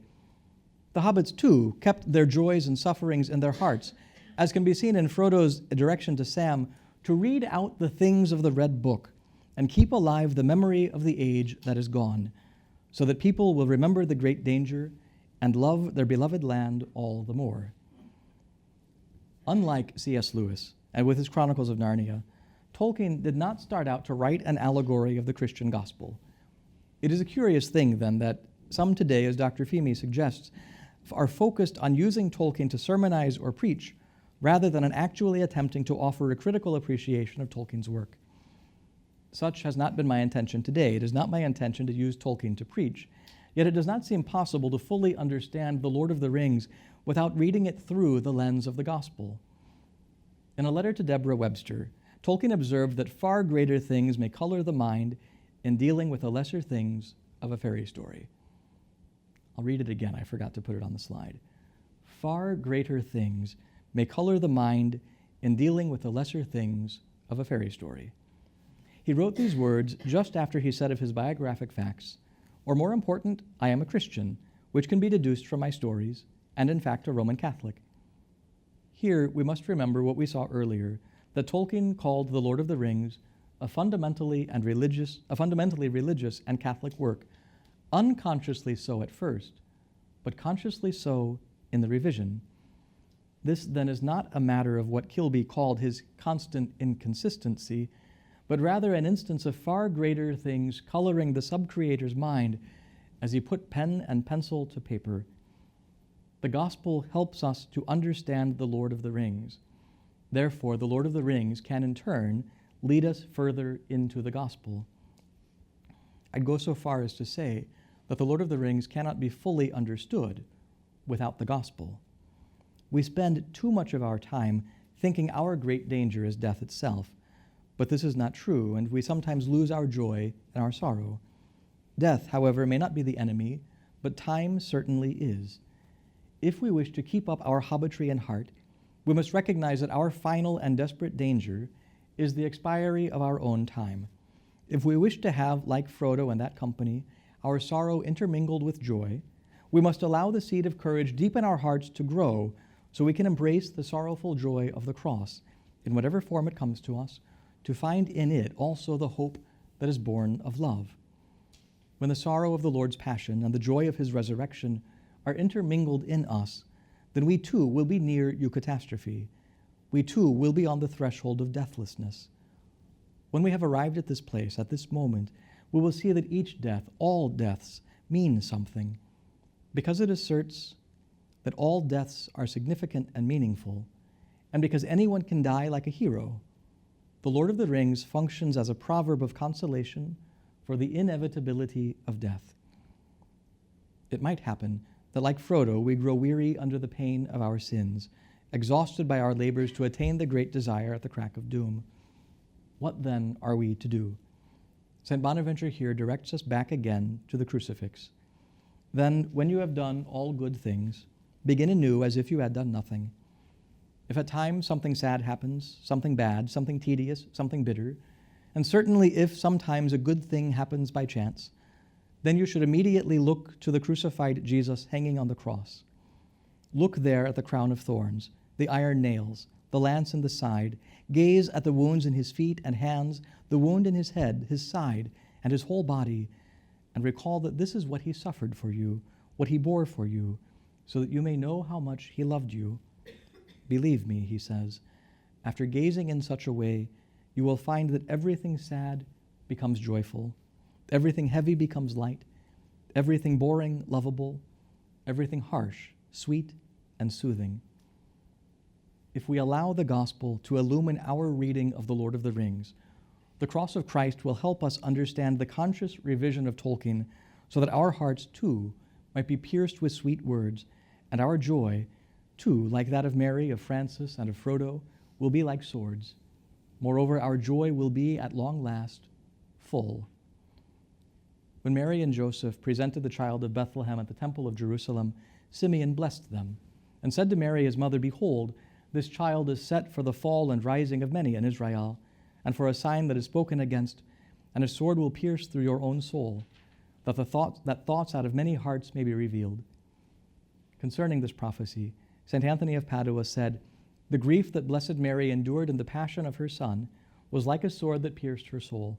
The Hobbits, too, kept their joys and sufferings in their hearts, as can be seen in Frodo's direction to Sam to read out the things of the Red Book and keep alive the memory of the age that is gone, so that people will remember the great danger and love their beloved land all the more. Unlike C.S. Lewis, and with his Chronicles of Narnia, Tolkien did not start out to write an allegory of the Christian gospel. It is a curious thing, then, that some today, as Dr. Feeney suggests, are focused on using Tolkien to sermonize or preach, rather than on actually attempting to offer a critical appreciation of Tolkien's work. Such has not been my intention today. It is not my intention to use Tolkien to preach. Yet it does not seem possible to fully understand The Lord of the Rings without reading it through the lens of the gospel. In a letter to Deborah Webster, Tolkien observed that far greater things may color the mind in dealing with the lesser things of a fairy story. I'll read it again. I forgot to put it on the slide. Far greater things may color the mind in dealing with the lesser things of a fairy story. He wrote these words just after he said of his biographic facts, or more important, I am a Christian, which can be deduced from my stories, and in fact a Roman Catholic. Here we must remember what we saw earlier, that Tolkien called The Lord of the Rings a fundamentally religious and Catholic work, unconsciously so at first, but consciously so in the revision. This then is not a matter of what Kilby called his constant inconsistency, but rather an instance of far greater things coloring the sub-creator's mind as he put pen and pencil to paper. The gospel helps us to understand the Lord of the Rings. Therefore, the Lord of the Rings can in turn lead us further into the gospel. I'd go so far as to say that the Lord of the Rings cannot be fully understood without the gospel. We spend too much of our time thinking our great danger is death itself, but this is not true, and we sometimes lose our joy and our sorrow. Death, however, may not be the enemy, but time certainly is. If we wish to keep up our hobbitry in heart, we must recognize that our final and desperate danger is the expiry of our own time. If we wish to have, like Frodo and that company, our sorrow intermingled with joy, we must allow the seed of courage deep in our hearts to grow so we can embrace the sorrowful joy of the cross, in whatever form it comes to us, to find in it also the hope that is born of love. When the sorrow of the Lord's passion and the joy of his resurrection are intermingled in us, then we too will be near eucatastrophe. We too will be on the threshold of deathlessness. When we have arrived at this place, at this moment, we will see that each death, all deaths, mean something, because it asserts that all deaths are significant and meaningful, and because anyone can die like a hero, the Lord of the Rings functions as a proverb of consolation for the inevitability of death. It might happen that, like Frodo, we grow weary under the pain of our sins, exhausted by our labors to attain the great desire at the crack of doom. What then are we to do? St. Bonaventure here directs us back again to the crucifix. Then, when you have done all good things, begin anew as if you had done nothing. If at times something sad happens, something bad, something tedious, something bitter, and certainly if sometimes a good thing happens by chance, then you should immediately look to the crucified Jesus hanging on the cross. Look there at the crown of thorns, the iron nails, the lance in the side. Gaze at the wounds in his feet and hands, the wound in his head, his side, and his whole body, and recall that this is what he suffered for you, what he bore for you, so that you may know how much he loved you. Believe me, he says, after gazing in such a way, you will find that everything sad becomes joyful, everything heavy becomes light, everything boring, lovable, everything harsh, sweet, and soothing. If we allow the gospel to illumine our reading of the Lord of the Rings, the cross of Christ will help us understand the conscious revision of Tolkien so that our hearts, too, might be pierced with sweet words, and our joy, too, like that of Mary, of Francis, and of Frodo, will be like swords. Moreover, our joy will be, at long last, full. When Mary and Joseph presented the child of Bethlehem at the temple of Jerusalem, Simeon blessed them, and said to Mary his mother, Behold, this child is set for the fall and rising of many in Israel, and for a sign that is spoken against, and a sword will pierce through your own soul, that thoughts out of many hearts may be revealed. Concerning this prophecy, St. Anthony of Padua said, The grief that Blessed Mary endured in the passion of her Son was like a sword that pierced her soul.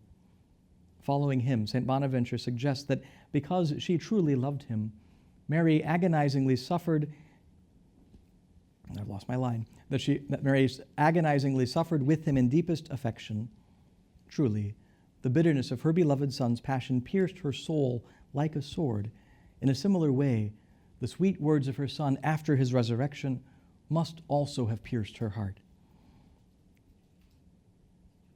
Following him, St. Bonaventure suggests that because she truly loved him, Mary agonizingly suffered that Mary agonizingly suffered with him in deepest affection. Truly, the bitterness of her beloved Son's passion pierced her soul like a sword. In a similar way, the sweet words of her Son after his resurrection must also have pierced her heart.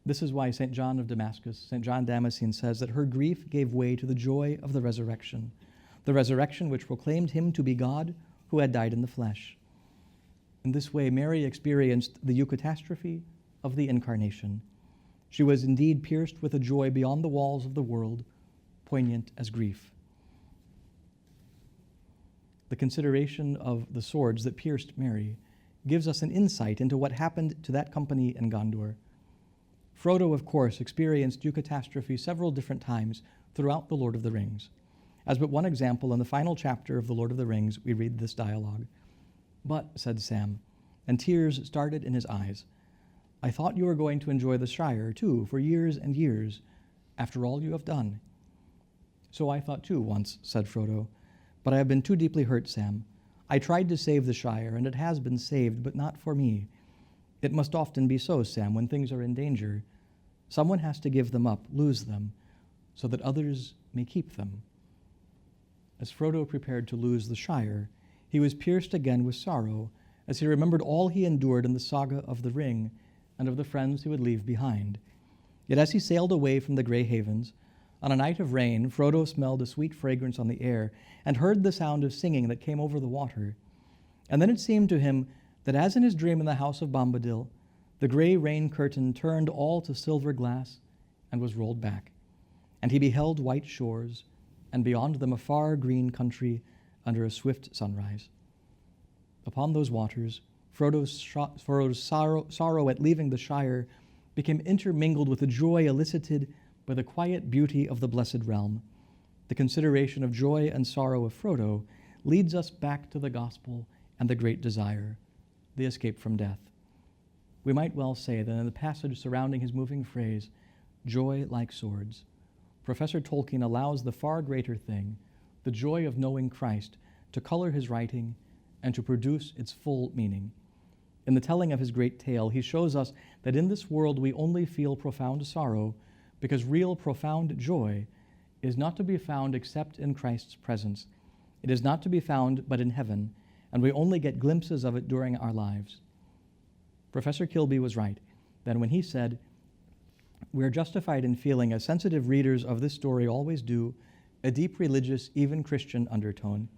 This is why St. John of Damascus, St. John Damascene says that her grief gave way to the joy of the resurrection which proclaimed him to be God who had died in the flesh. In this way, Mary experienced the eucatastrophe of the Incarnation. She was indeed pierced with a joy beyond the walls of the world, poignant as grief. The consideration of the swords that pierced Mary gives us an insight into what happened to that company in Gondor. Frodo, of course, experienced eucatastrophe several different times throughout The Lord of the Rings. As but one example, in the final chapter of The Lord of the Rings, we read this dialogue. But, said Sam, and tears started in his eyes, I thought you were going to enjoy the Shire, too, for years and years, after all you have done. So I thought, too, once, said Frodo, but I have been too deeply hurt, Sam. I tried to save the Shire, and it has been saved, but not for me. It must often be so, Sam, when things are in danger. Someone has to give them up, lose them, so that others may keep them. As Frodo prepared to lose the Shire, he was pierced again with sorrow as he remembered all he endured in the saga of the Ring and of the friends he would leave behind. Yet as he sailed away from the Grey Havens, on a night of rain, Frodo smelled a sweet fragrance on the air and heard the sound of singing that came over the water. And then it seemed to him that as in his dream in the house of Bombadil, the grey rain curtain turned all to silver glass and was rolled back, and he beheld white shores, and beyond them a far green country under a swift sunrise. Upon those waters, Frodo's sorrow at leaving the Shire became intermingled with the joy elicited by the quiet beauty of the blessed realm. The consideration of joy and sorrow of Frodo leads us back to the gospel and the great desire, the escape from death. We might well say that in the passage surrounding his moving phrase, joy like swords, Professor Tolkien allows the far greater thing, the joy of knowing Christ, to color his writing and to produce its full meaning. In the telling of his great tale, he shows us that in this world we only feel profound sorrow because real profound joy is not to be found except in Christ's presence. It is not to be found but in heaven, and we only get glimpses of it during our lives. Professor Kilby was right that when he said, "We're justified in feeling, as sensitive readers of this story always do, a deep religious, even Christian undertone.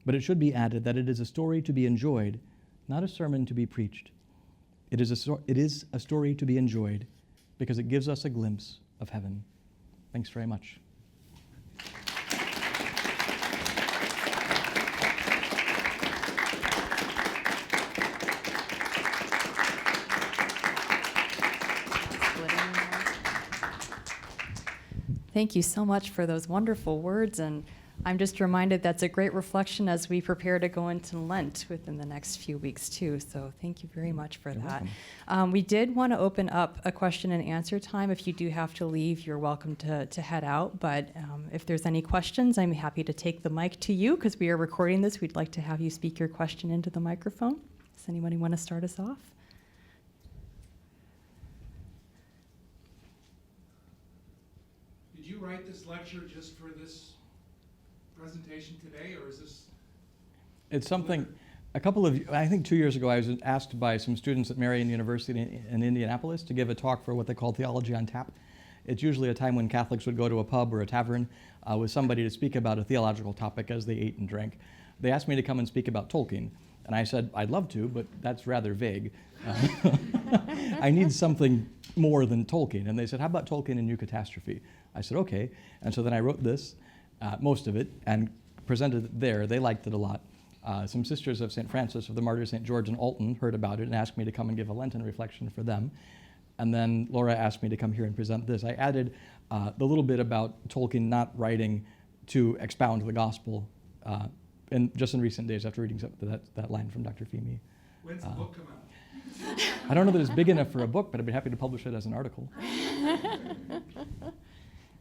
But it should be added that it is a story to be enjoyed, not a sermon to be preached. It is a story to be enjoyed because it gives us a glimpse of heaven." Thanks very much. Thank you so much for those wonderful words, and I'm just reminded that's a great reflection as we prepare to go into Lent within the next few weeks too, so thank you very much for that. We did want to open up a question and answer time. If you do have to leave, you're welcome to head out, but if there's any questions, I'm happy to take the mic to you because we are recording this. We'd like to have you speak your question into the microphone. Does anybody want to start us off? Did you write this lecture just for this presentation today, or is this? It's something, I think 2 years ago, I was asked by some students at Marian University in Indianapolis to give a talk for what they call Theology on Tap. It's usually a time when Catholics would go to a pub or a tavern with somebody to speak about a theological topic as they ate and drank. They asked me to come and speak about Tolkien, and I said, I'd love to, but that's rather vague. I need something more than Tolkien. And they said, how about Tolkien and Eucatastrophe? I said, okay. And so then I wrote this, most of it, and presented it there. They liked it a lot. Some sisters of St. Francis of the Martyr St. George in Alton heard about it and asked me to come and give a Lenten reflection for them. And then Laura asked me to come here and present this. I added the little bit about Tolkien not writing to expound the gospel just in recent days after reading that line from Dr. Feeney. When's the book come out? I don't know that it's big enough for a book, but I'd be happy to publish it as an article.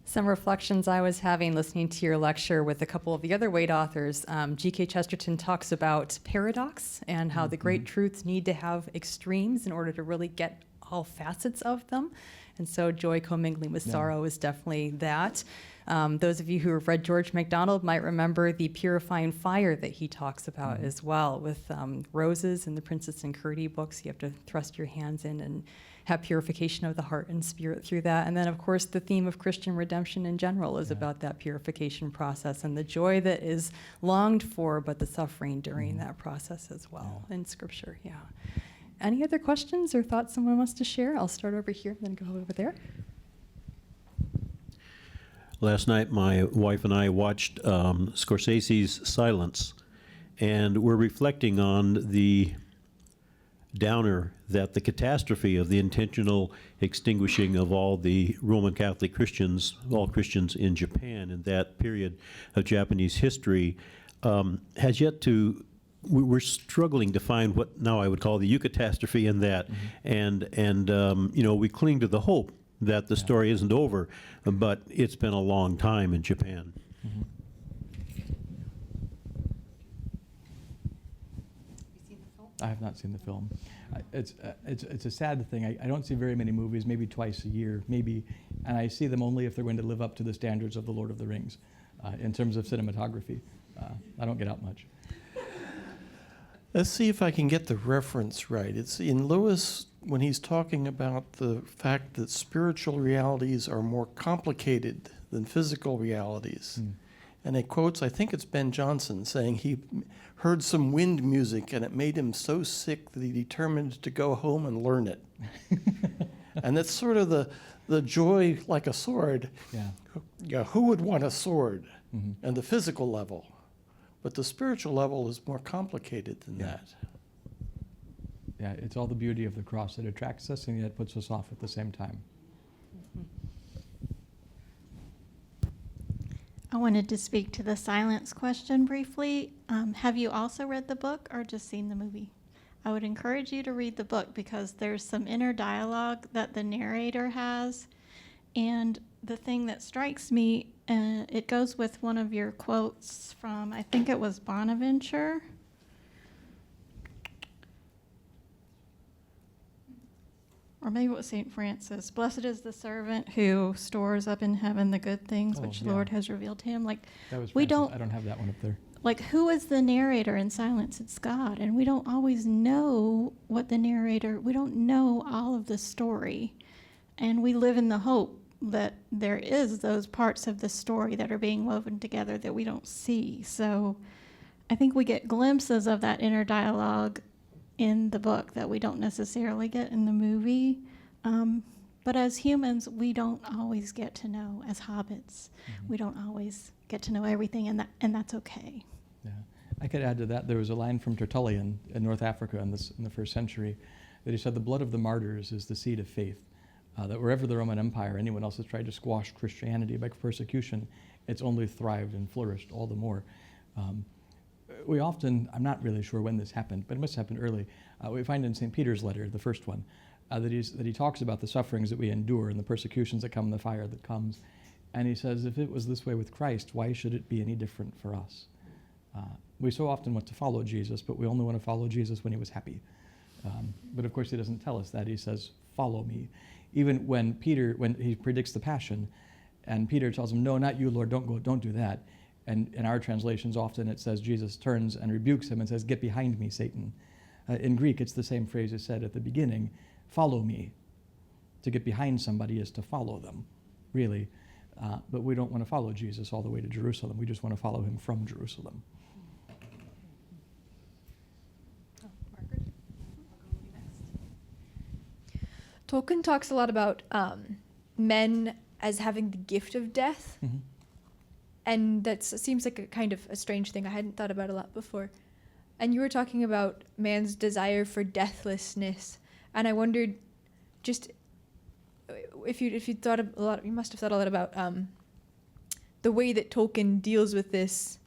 Some reflections I was having listening to your lecture with a couple of the other Wade authors. G.K. Chesterton talks about paradox and how the great truths need to have extremes in order to really get all facets of them. And so joy commingling with sorrow is definitely that. Those of you who have read George MacDonald might remember the purifying fire that he talks about as well with roses in the Princess and Curdie books. You have to thrust your hands in and have purification of the heart and spirit through that. And then, of course, the theme of Christian redemption in general is about that purification process and the joy that is longed for, but the suffering during that process as well in Scripture. Yeah. Any other questions or thoughts someone wants to share? I'll start over here and then go over there. Last night, my wife and I watched Scorsese's Silence, and we're reflecting on the downer that the catastrophe of the intentional extinguishing of all the Roman Catholic Christians, all Christians in Japan in that period of Japanese history, has yet to. We're struggling to find what now I would call the eucatastrophe in that, and we cling to the hope that the story isn't over, but it's been a long time in Japan. I have not seen the film. It's a sad thing. I don't see very many movies, maybe twice a year, maybe, and I see them only if they're going to live up to the standards of The Lord of the Rings in terms of cinematography. I don't get out much. Let's see if I can get the reference right. It's in Lewis when he's talking about the fact that spiritual realities are more complicated than physical realities. And it quotes, I think it's Ben Jonson, saying he heard some wind music and it made him so sick that he determined to go home and learn it. And that's sort of the joy like a sword. Yeah, who would want a sword? And the physical level. But the spiritual level is more complicated than that. Yeah, it's all the beauty of the cross that attracts us and yet puts us off at the same time. I wanted to speak to the silence question briefly. Have you also read the book or just seen the movie? I would encourage you to read the book because there's some inner dialogue that the narrator has. And the thing that strikes me, it goes with one of your quotes from, I think it was Bonaventure. Or maybe it was St. Francis. Blessed is the servant who stores up in heaven the good things which the Lord has revealed to him. Like, That was we Francis. don't. I don't have that one up there. like, who is the narrator in Silence? It's God. And we don't always know what the narrator, we don't know all of the story. And we live in the hope that there is those parts of the story that are being woven together that we don't see. So I think we get glimpses of that inner dialogue in the book that we don't necessarily get in the movie. But as humans, we don't always get to know. As hobbits, we don't always get to know everything, and that's okay. Yeah. I could add to that, there was a line from Tertullian in North Africa in the first century that he said, the blood of the martyrs is the seed of faith. That wherever the Roman Empire, anyone else has tried to squash Christianity by persecution, it's only thrived and flourished all the more. We often, I'm not really sure when this happened, but it must have happened early. We find in St. Peter's letter, the first one, that he talks about the sufferings that we endure and the persecutions that come and the fire that comes. And he says, if it was this way with Christ, why should it be any different for us? We so often want to follow Jesus, but we only want to follow Jesus when he was happy. But of course he doesn't tell us that. He says, follow me. Even when he predicts the Passion, and Peter tells him, no, not you, Lord, don't go, don't do that. And in our translations, often it says Jesus turns and rebukes him and says, get behind me, Satan. In Greek, it's the same phrase is said at the beginning, follow me. To get behind somebody is to follow them, really. But we don't want to follow Jesus all the way to Jerusalem. We just want to follow him from Jerusalem. Tolkien talks a lot about men as having the gift of death. Mm-hmm. And that seems like a kind of a strange thing I hadn't thought about a lot before. And you were talking about man's desire for deathlessness. And I wondered, just if you thought a lot, you must have thought a lot about the way that Tolkien deals with this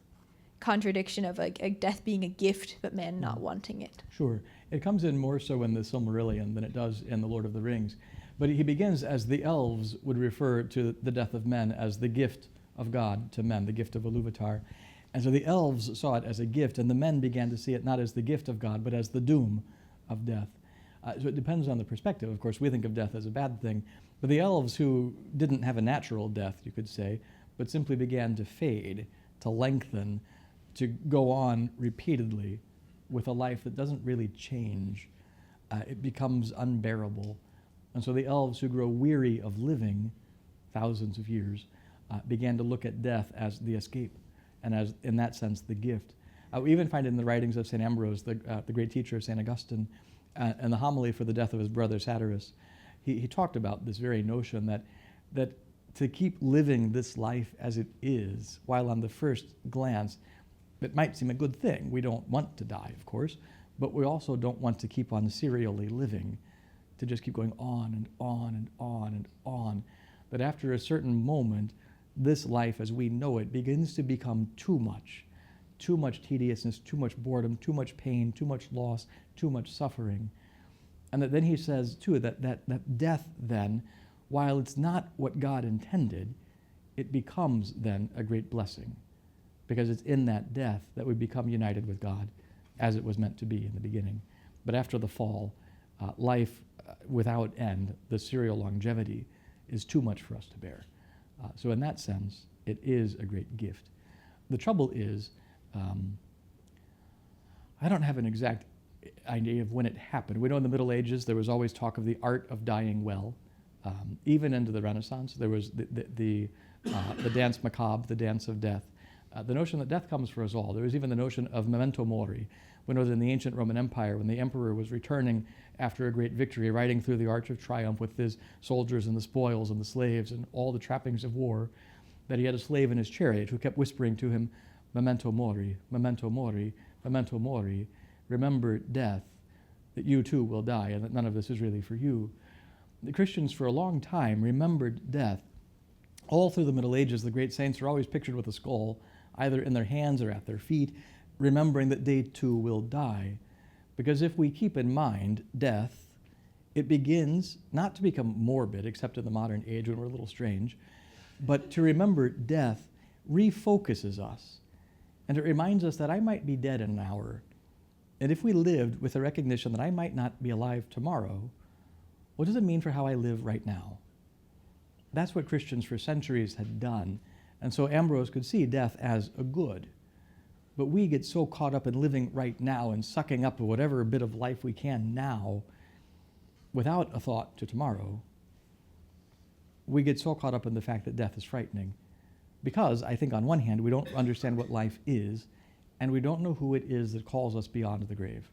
contradiction of like death being a gift, but man not wanting it. Sure. It comes in more so in the Silmarillion than it does in The Lord of the Rings. But he begins as the elves would refer to the death of men as the gift of God to men, the gift of Iluvatar. And so the elves saw it as a gift, and the men began to see it not as the gift of God, but as the doom of death. So it depends on the perspective. Of course, we think of death as a bad thing, but the elves who didn't have a natural death, you could say, but simply began to fade, to lengthen, to go on repeatedly with a life that doesn't really change. It becomes unbearable. And so the elves who grow weary of living thousands of years began to look at death as the escape, and as, in that sense, the gift. We even find in the writings of St. Ambrose, the great teacher of St. Augustine, and the homily for the death of his brother Satyrus, he talked about this very notion that to keep living this life as it is, while on the first glance, it might seem a good thing. We don't want to die, of course, but we also don't want to keep on serially living, to just keep going on and on and on and on. That after a certain moment, this life as we know it begins to become too much tediousness, too much boredom, too much pain, too much loss, too much suffering. And that then he says, too, that death then, while it's not what God intended, it becomes then a great blessing, because it's in that death that we become united with God as it was meant to be in the beginning. But after the fall, life without end, the serial longevity, is too much for us to bear. So in that sense, it is a great gift. The trouble is, I don't have an exact idea of when it happened. We know in the Middle Ages there was always talk of the art of dying well. Even into the Renaissance, there was the dance macabre, the dance of death. The notion that death comes for us all. There was even the notion of memento mori. We know that in the ancient Roman Empire, when the emperor was returning after a great victory, riding through the Arch of Triumph with his soldiers and the spoils and the slaves and all the trappings of war, that he had a slave in his chariot who kept whispering to him, memento mori, memento mori, memento mori. Remember death, that you too will die, and that none of this is really for you. The Christians for a long time remembered death. All through the Middle Ages, the great saints are always pictured with a skull, either in their hands or at their feet, remembering that they too will die. Because if we keep in mind death, it begins not to become morbid, except in the modern age when we're a little strange, but to remember death refocuses us. And it reminds us that I might be dead in an hour. And if we lived with the recognition that I might not be alive tomorrow, what does it mean for how I live right now? That's what Christians for centuries had done. And so Ambrose could see death as a good. But we get so caught up in living right now and sucking up whatever bit of life we can now without a thought to tomorrow. We get so caught up in the fact that death is frightening because I think on one hand we don't understand what life is, and we don't know who it is that calls us beyond the grave.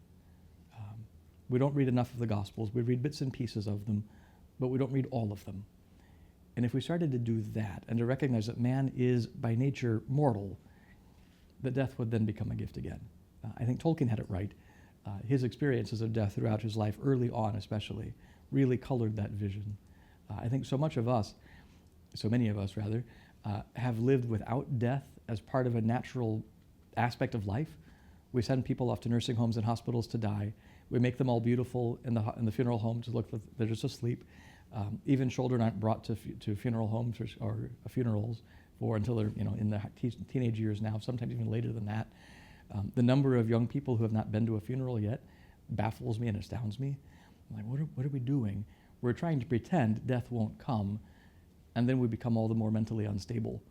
We don't read enough of the Gospels. We read bits and pieces of them, but we don't read all of them. And if we started to do that and to recognize that man is by nature mortal, that death would then become a gift again. I think Tolkien had it right. His experiences of death throughout his life, early on especially, really colored that vision. I think so many of us have lived without death as part of a natural aspect of life. We send people off to nursing homes and hospitals to die. We make them all beautiful in the funeral home to look like they're just asleep. Even children aren't brought to funeral homes or funerals until they're in their teenage years now, sometimes even later than that. The number of young people who have not been to a funeral yet baffles me and astounds me. I'm like, what are we doing? We're trying to pretend death won't come, and then we become all the more mentally unstable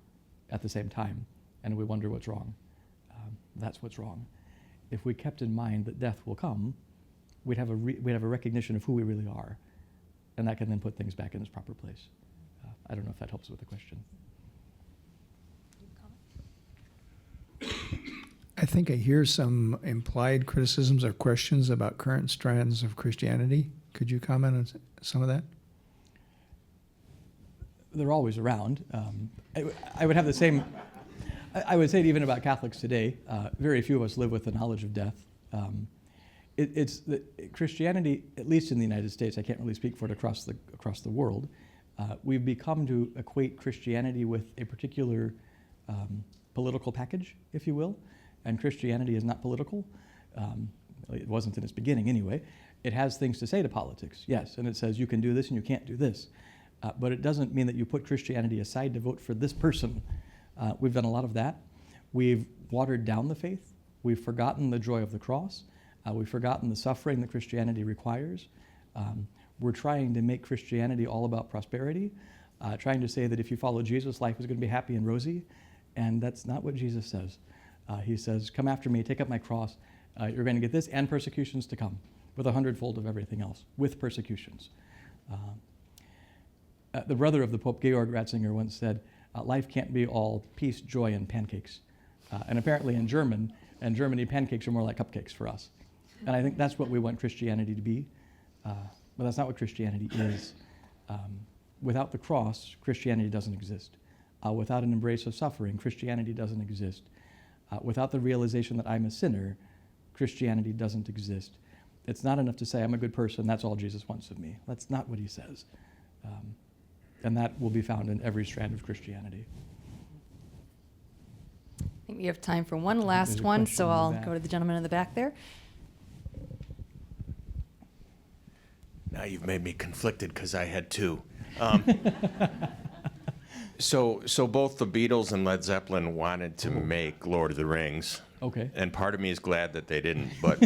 at the same time, and we wonder what's wrong. That's what's wrong. If we kept in mind that death will come, we'd have a recognition of who we really are, and that can then put things back in its proper place. I don't know if that helps with the question. I think I hear some implied criticisms or questions about current strands of Christianity. Could you comment on some of that? They're always around. I would have the same. I would say it even about Catholics today. Very few of us live with the knowledge of death. Christianity, at least in the United States, I can't really speak for it across the world. We've become to equate Christianity with a particular political package, if you will. And Christianity is not political. It wasn't in its beginning anyway. It has things to say to politics, yes, and it says you can do this and you can't do this. But it doesn't mean that you put Christianity aside to vote for this person. We've done a lot of that. We've watered down the faith. We've forgotten the joy of the cross. We've forgotten the suffering that Christianity requires. We're trying to make Christianity all about prosperity, trying to say that if you follow Jesus, life is going to be happy and rosy, and that's not what Jesus says. He says, come after me, take up my cross. You're going to get this and persecutions to come, with 100-fold of everything else, with persecutions. The brother of the Pope, Georg Ratzinger, once said, life can't be all peace, joy, and pancakes. And apparently in Germany, pancakes are more like cupcakes for us. And I think that's what we want Christianity to be. But that's not what Christianity is. Without the cross, Christianity doesn't exist. Without an embrace of suffering, Christianity doesn't exist. Without the realization that I'm a sinner, Christianity doesn't exist. It's not enough to say, I'm a good person, that's all Jesus wants of me. That's not what he says. And that will be found in every strand of Christianity. I think we have time for one last one, so I'll go to the gentleman in the back there. Now you've made me conflicted because I had two. So both the Beatles and Led Zeppelin wanted to make Lord of the Rings. Okay. And part of me is glad that they didn't, but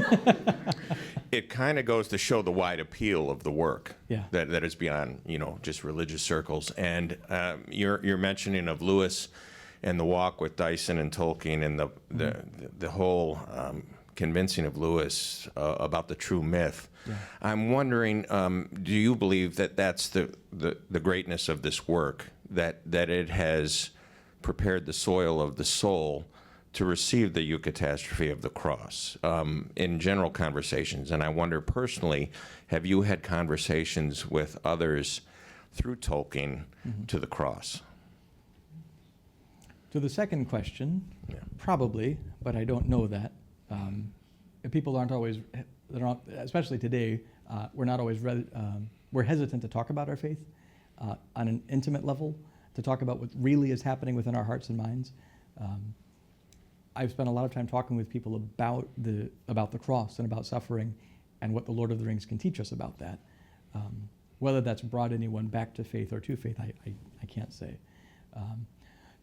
it kind of goes to show the wide appeal of the work. Yeah. That is beyond, just religious circles. And your mentioning of Lewis and the walk with Dyson and Tolkien and the whole convincing of Lewis about the true myth. Yeah. I'm wondering, do you believe that that's the greatness of this work, that it has prepared the soil of the soul to receive the eucatastrophe of the cross in general conversations? And I wonder personally, have you had conversations with others through Tolkien to the cross? To the second question, probably, but I don't know that. People aren't always, especially today, we're not always, we're hesitant to talk about our faith on an intimate level, to talk about what really is happening within our hearts and minds. I've spent a lot of time talking with people about the cross and about suffering and what the Lord of the Rings can teach us about that. Whether that's brought anyone back to faith or to faith, I can't say.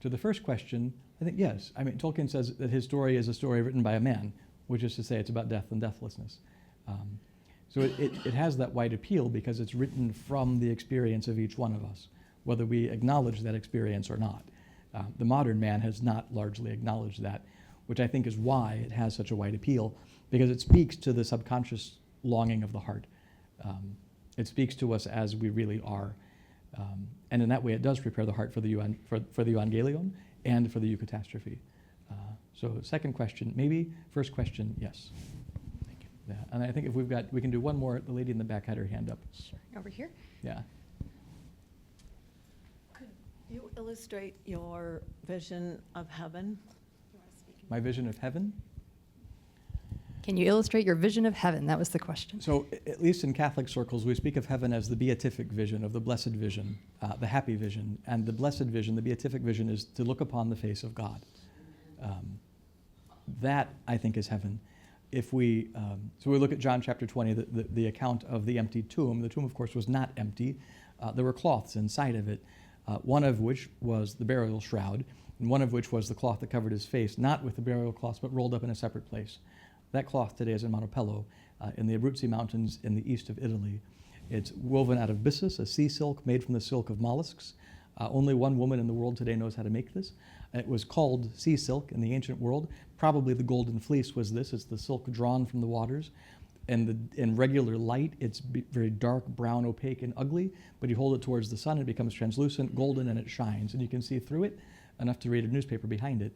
To the first question, I think yes. I mean, Tolkien says that his story is a story written by a man, which is to say it's about death and deathlessness. So it has that wide appeal because it's written from the experience of each one of us, whether we acknowledge that experience or not. The modern man has not largely acknowledged that. which I think is why it has such a wide appeal, because it speaks to the subconscious longing of the heart. It speaks to us as we really are. And in that way, it does prepare the heart for the Evangelion and for the Eucatastrophe. So second question, maybe. First question, yes. Thank you. Yeah. And I think if we can do one more. The lady in the back had her hand up. Sure. Over here. Yeah. Could you illustrate your vision of heaven? My vision of heaven? Can you illustrate your vision of heaven? That was the question. So, at least in Catholic circles, we speak of heaven as the beatific vision, of the blessed vision, the happy vision. And the blessed vision, the beatific vision, is to look upon the face of God. That, I think, is heaven. If we, so we look at John chapter 20, the account of the empty tomb. The tomb, of course, was not empty. There were cloths inside of it, one of which was the burial shroud, and one of which was the cloth that covered his face, not with the burial cloth, but rolled up in a separate place. That cloth today is in Montepello, in the Abruzzi Mountains in the east of Italy. It's woven out of byssus, a sea silk made from the silk of mollusks. Only one woman in the world today knows how to make this. It was called sea silk in the ancient world. Probably the golden fleece was this. It's the silk drawn from the waters. And in regular light, it's very dark, brown, opaque, and ugly. But you hold it towards the sun, it becomes translucent, golden, and it shines. And you can see through it enough to read a newspaper behind it.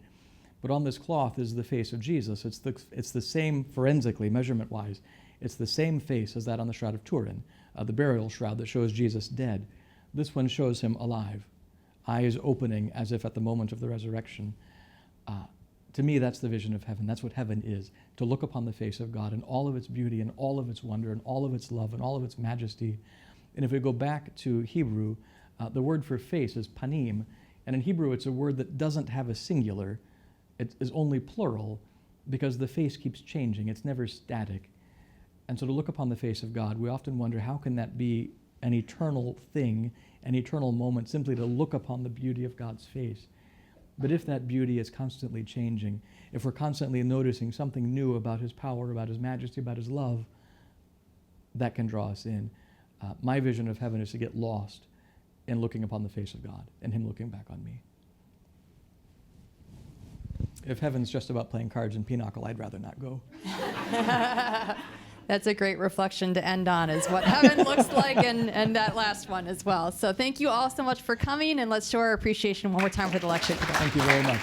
But on this cloth is the face of Jesus. It's the same forensically, measurement-wise. It's the same face as that on the Shroud of Turin, the burial shroud that shows Jesus dead. This one shows him alive, eyes opening as if at the moment of the resurrection. To me, that's the vision of heaven. That's what heaven is, to look upon the face of God in all of its beauty and all of its wonder and all of its love and all of its majesty. And if we go back to Hebrew, the word for face is panim. And in Hebrew, it's a word that doesn't have a singular. It is only plural because the face keeps changing. It's never static. And so to look upon the face of God, we often wonder, how can that be an eternal thing, an eternal moment, simply to look upon the beauty of God's face? But if that beauty is constantly changing, if we're constantly noticing something new about his power, about his majesty, about his love, that can draw us in. My vision of heaven is to get lost in looking upon the face of God and him looking back on me. If heaven's just about playing cards and pinochle, I'd rather not go. That's a great reflection to end on, is what heaven looks like, and that last one as well. So thank you all so much for coming, and let's show our appreciation one more time for the lecture today. Thank you very much.